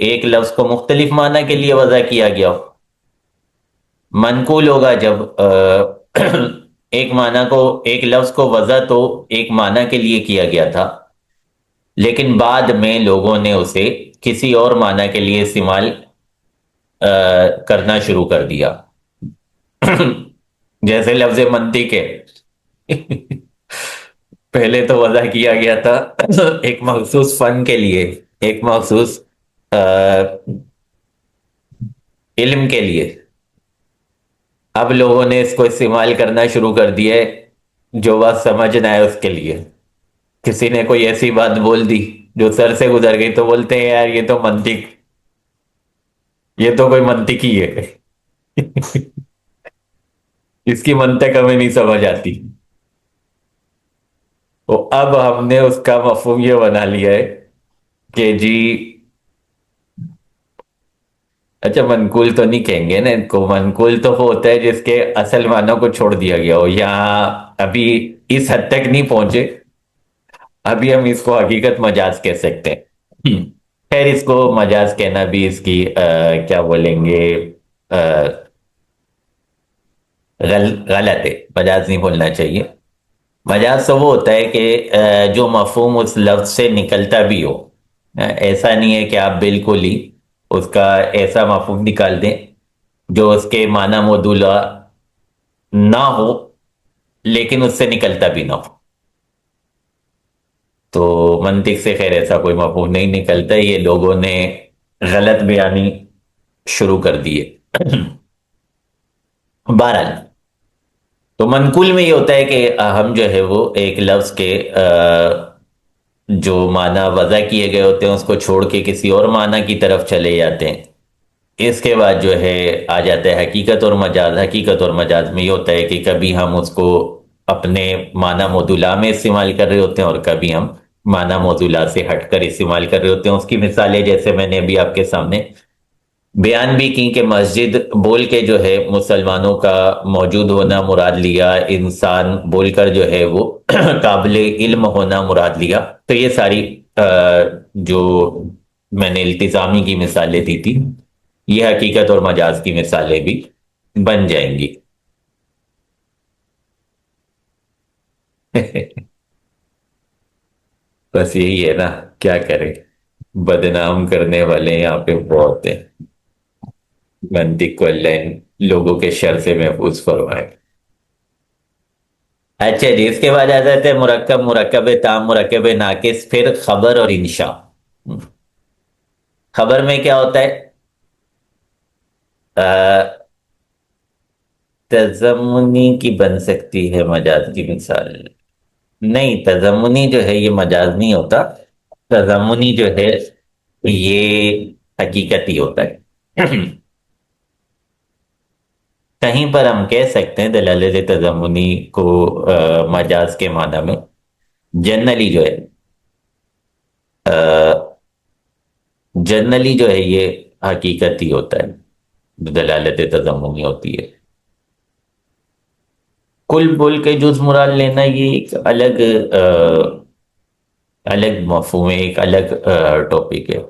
ایک لفظ کو مختلف معنی کے لیے وضع کیا گیا ہو. منقول ہوگا جب ایک معنی کو، ایک لفظ کو وضع تو ایک معنی کے لیے کیا گیا تھا لیکن بعد میں لوگوں نے اسے کسی اور معنی کے لیے استعمال کرنا شروع کر دیا. جیسے لفظ منطق ہے، پہلے تو وضع کیا گیا تھا ایک مخصوص فن کے لیے، ایک مخصوص آ، علم کے لیے. اب لوگوں نے اس کو استعمال کرنا شروع کر دیا ہے جو بات سمجھ نہ آئے اس کے لیے. کسی نے کوئی ایسی بات بول دی جو سر سے گزر گئی تو بولتے ہیں یار یہ تو منطق، یہ تو کوئی منطق ہی ہے. اس کی منطق ہمیں نہیں سمجھ آتی. تو اب ہم نے اس کا مفہوم یہ بنا لیا ہے کہ جی اچھا منقول تو نہیں کہیں گے نا ان کو. منقول تو وہ ہوتا ہے جس کے اصل معنوں کو چھوڑ دیا گیا ہو. یہاں ابھی اس حد تک نہیں پہنچے، ابھی ہم اس کو حقیقت مجاز کہہ سکتے ہیں۔ خیر اس کو مجاز کہنا بھی اس کی کیا بولیں گے، غلط ہے، مجاز نہیں بولنا چاہیے۔ مجاز تو وہ ہوتا ہے کہ جو مفہوم اس لفظ سے نکلتا بھی ہو، ایسا نہیں ہے کہ آپ بالکل ہی اس کا ایسا مفہوم نکال دیں جو اس کے معنی مدولہ نہ ہو لیکن اس سے نکلتا بھی نہ ہو۔ تو منطق سے خیر ایسا کوئی مفہوم نہیں نکلتا، یہ لوگوں نے غلط بیانی شروع کر دی ہے۔ بہرحال تو منقول میں یہ ہوتا ہے کہ ہم جو ہے وہ ایک لفظ کے جو معنی وضع کیے گئے ہوتے ہیں اس کو چھوڑ کے کسی اور معنی کی طرف چلے جاتے ہیں۔ اس کے بعد جو ہے آ جاتا ہے حقیقت اور مجاز۔ حقیقت اور مجاز میں یہ ہوتا ہے کہ کبھی ہم اس کو اپنے معنی موضوعہ میں استعمال کر رہے ہوتے ہیں اور کبھی ہم معنی موضوعہ سے ہٹ کر استعمال کر رہے ہوتے ہیں۔ اس کی مثالیں جیسے میں نے ابھی آپ کے سامنے بیان بھی کی کہ مسجد بول کے جو ہے مسلمانوں کا موجود ہونا مراد لیا، انسان بول کر جو ہے وہ قابل علم ہونا مراد لیا۔ تو یہ ساری جو میں نے التزامی کی مثالیں دی تھی، یہ حقیقت اور مجاز کی مثالیں بھی بن جائیں گی۔ بس یہی ہے نا، کیا کریں، بدنام کرنے والے یہاں پہ بہت ہیں۔ منطق کو اللہ ان لوگوں کے شر سے محفوظ فرمائے۔ اچھا جی، اس کے بعد آ جاتے ہیں مرکب، مرکب تام، مرکب ناقص، پھر خبر اور انشاء۔ خبر میں کیا ہوتا ہے؟ تضمنی کی بن سکتی ہے مجاز کی مثال؟ نہیں، تضمنی جو ہے یہ مجاز نہیں ہوتا، تضمنی جو ہے یہ حقیقت ہی ہوتا ہے۔ کہیں پر ہم کہہ سکتے ہیں دلالت تضمنی کو مجاز کے معنی میں، جنرلی جو ہے جنرلی جو ہے یہ حقیقت ہی ہوتا ہے، دلالت تضمنی ہوتی ہے۔ کل بول کے جز مراد لینا یہ ایک الگ الگ مفہوم ہے، ایک الگ ٹاپک ہے۔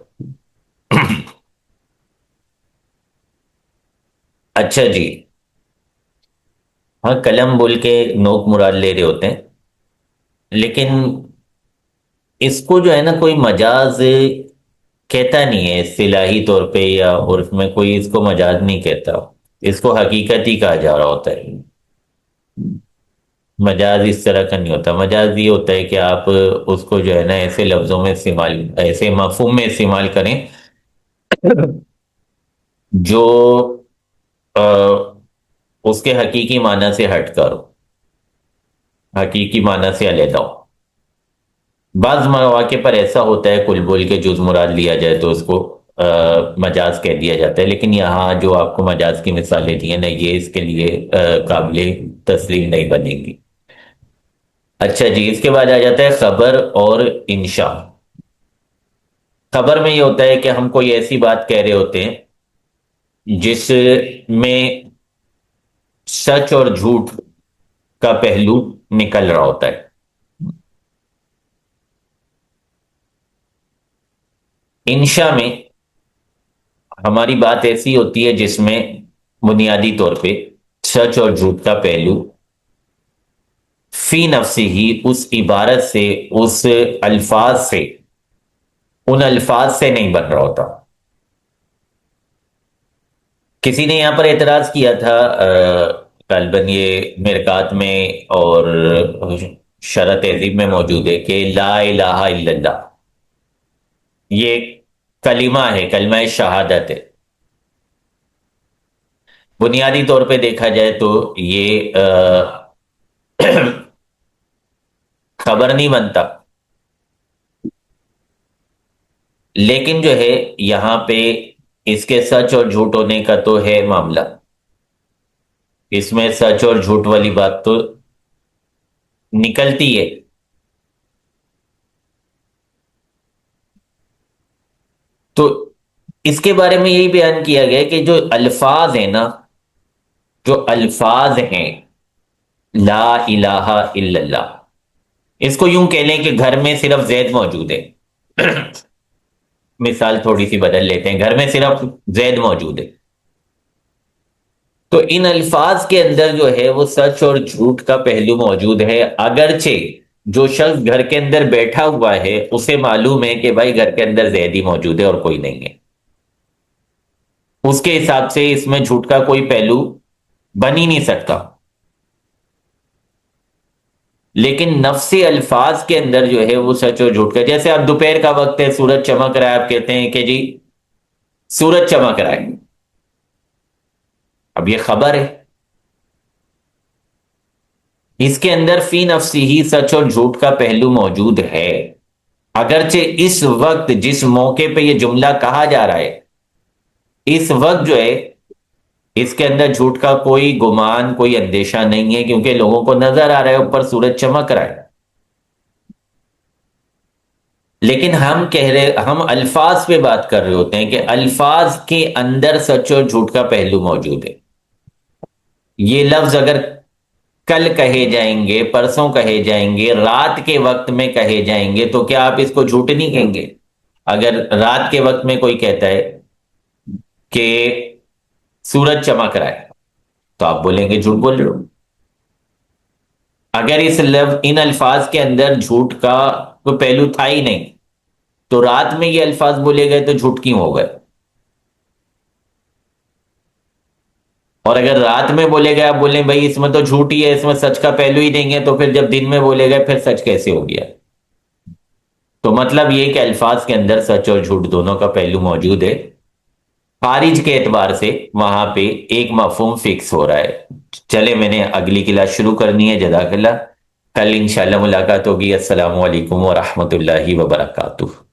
اچھا جی، ہاں قلم بول کے نوک مراد لے رہے ہوتے ہیں، لیکن اس کو جو ہے نا کوئی مجاز کہتا نہیں ہے اصطلاحی طور پہ، یا عرف میں کوئی اس کو مجاز نہیں کہتا، اس کو حقیقت ہی کہا جا رہا ہوتا ہے۔ مجاز اس طرح کا نہیں ہوتا، مجاز یہ ہوتا ہے کہ آپ اس کو جو ہے نا ایسے لفظوں میں استعمال، ایسے مفہوم میں استعمال کریں جو آ، اس کے حقیقی معنی سے ہٹ کر ہو، حقیقی معنی سے علیحدہ ہو۔ بعض مواقع پر ایسا ہوتا ہے کل بول کے جز مراد لیا جائے تو اس کو مجاز کہہ دیا جاتا ہے، لیکن یہاں جو آپ کو مجاز کی مثالیں دی ہیں نا، یہ اس کے لیے قابل تسلیم نہیں بنے گی۔ اچھا جی، اس کے بعد آ جاتا ہے خبر اور انشاء۔ خبر میں یہ ہوتا ہے کہ ہم کوئی ایسی بات کہہ رہے ہوتے ہیں جس میں سچ اور جھوٹ کا پہلو نکل رہا ہوتا ہے۔ انشاء میں ہماری بات ایسی ہوتی ہے جس میں بنیادی طور پہ سچ اور جھوٹ کا پہلو فی نفسی ہی اس عبارت سے، اس الفاظ سے، ان الفاظ سے نہیں بن رہا ہوتا۔ کسی نے یہاں پر اعتراض کیا تھا، غالباً یہ مرکات میں اور شرح تہذیب میں موجود ہے کہ لا الہ الا اللہ یہ ایک کلمہ ہے، کلمہ شہادت ہے۔ بنیادی طور پہ دیکھا جائے تو یہ خبر نہیں بنتا، لیکن جو ہے یہاں پہ اس کے سچ اور جھوٹ ہونے کا تو ہے معاملہ، اس میں سچ اور جھوٹ والی بات تو نکلتی ہے۔ تو اس کے بارے میں یہی بیان کیا گیا کہ جو الفاظ ہیں نا، جو الفاظ ہیں لا الہ الا اللہ. اس کو یوں کہہ لیں کہ گھر میں صرف زید موجود ہے. مثال تھوڑی سی بدل لیتے ہیں، گھر میں صرف زید موجود ہے. تو ان الفاظ کے اندر جو ہے وہ سچ اور جھوٹ کا پہلو موجود ہے، اگرچہ جو شخص گھر کے اندر بیٹھا ہوا ہے اسے معلوم ہے کہ بھائی گھر کے اندر زید ہی موجود ہے اور کوئی نہیں ہے. اس کے حساب سے اس میں جھوٹ کا کوئی پہلو بن ہی نہیں سکتا. لیکن نفسی الفاظ کے اندر جو ہے وہ سچ اور جھوٹ کا، جیسے آپ دوپہر کا وقت ہے، سورج چمک رہا ہے، آپ کہتے ہیں کہ جی سورج چمک رہا ہے. اب یہ خبر ہے، اس کے اندر فی نفسی ہی سچ اور جھوٹ کا پہلو موجود ہے، اگرچہ اس وقت جس موقع پہ یہ جملہ کہا جا رہا ہے اس وقت جو ہے اس کے اندر جھوٹ کا کوئی گمان، کوئی اندیشہ نہیں ہے، کیونکہ لوگوں کو نظر آ رہا ہے اوپر سورج چمک رہا ہے. لیکن ہم الفاظ پہ بات کر رہے ہوتے ہیں کہ الفاظ کے اندر سچ اور جھوٹ کا پہلو موجود ہے. یہ لفظ اگر کل کہے جائیں گے، پرسوں کہے جائیں گے، رات کے وقت میں کہے جائیں گے، تو کیا آپ اس کو جھوٹ نہیں کہیں گے؟ اگر رات کے وقت میں کوئی کہتا ہے کہ سورج چمک رہا ہے تو آپ بولیں گے جھوٹ بول رہے ہو. اگر ان الفاظ کے اندر جھوٹ کا کوئی پہلو تھا ہی نہیں تو رات میں یہ الفاظ بولے گئے تو جھوٹ کیوں ہو گئے؟ اور اگر رات میں بولے گئے، آپ بولیں بھائی اس میں تو جھوٹ ہی ہے، اس میں سچ کا پہلو ہی نہیں ہے، تو پھر جب دن میں بولے گئے پھر سچ کیسے ہو گیا؟ تو مطلب یہ کہ الفاظ کے اندر سچ اور جھوٹ دونوں کا پہلو موجود ہے. خارج کے اعتبار سے وہاں پہ ایک مفہوم فکس ہو رہا ہے. چلے میں نے اگلی کلاس شروع کرنی ہے. جزاک اللہ. کل انشاءاللہ ملاقات ہوگی. السلام علیکم ورحمۃ اللہ وبرکاتہ.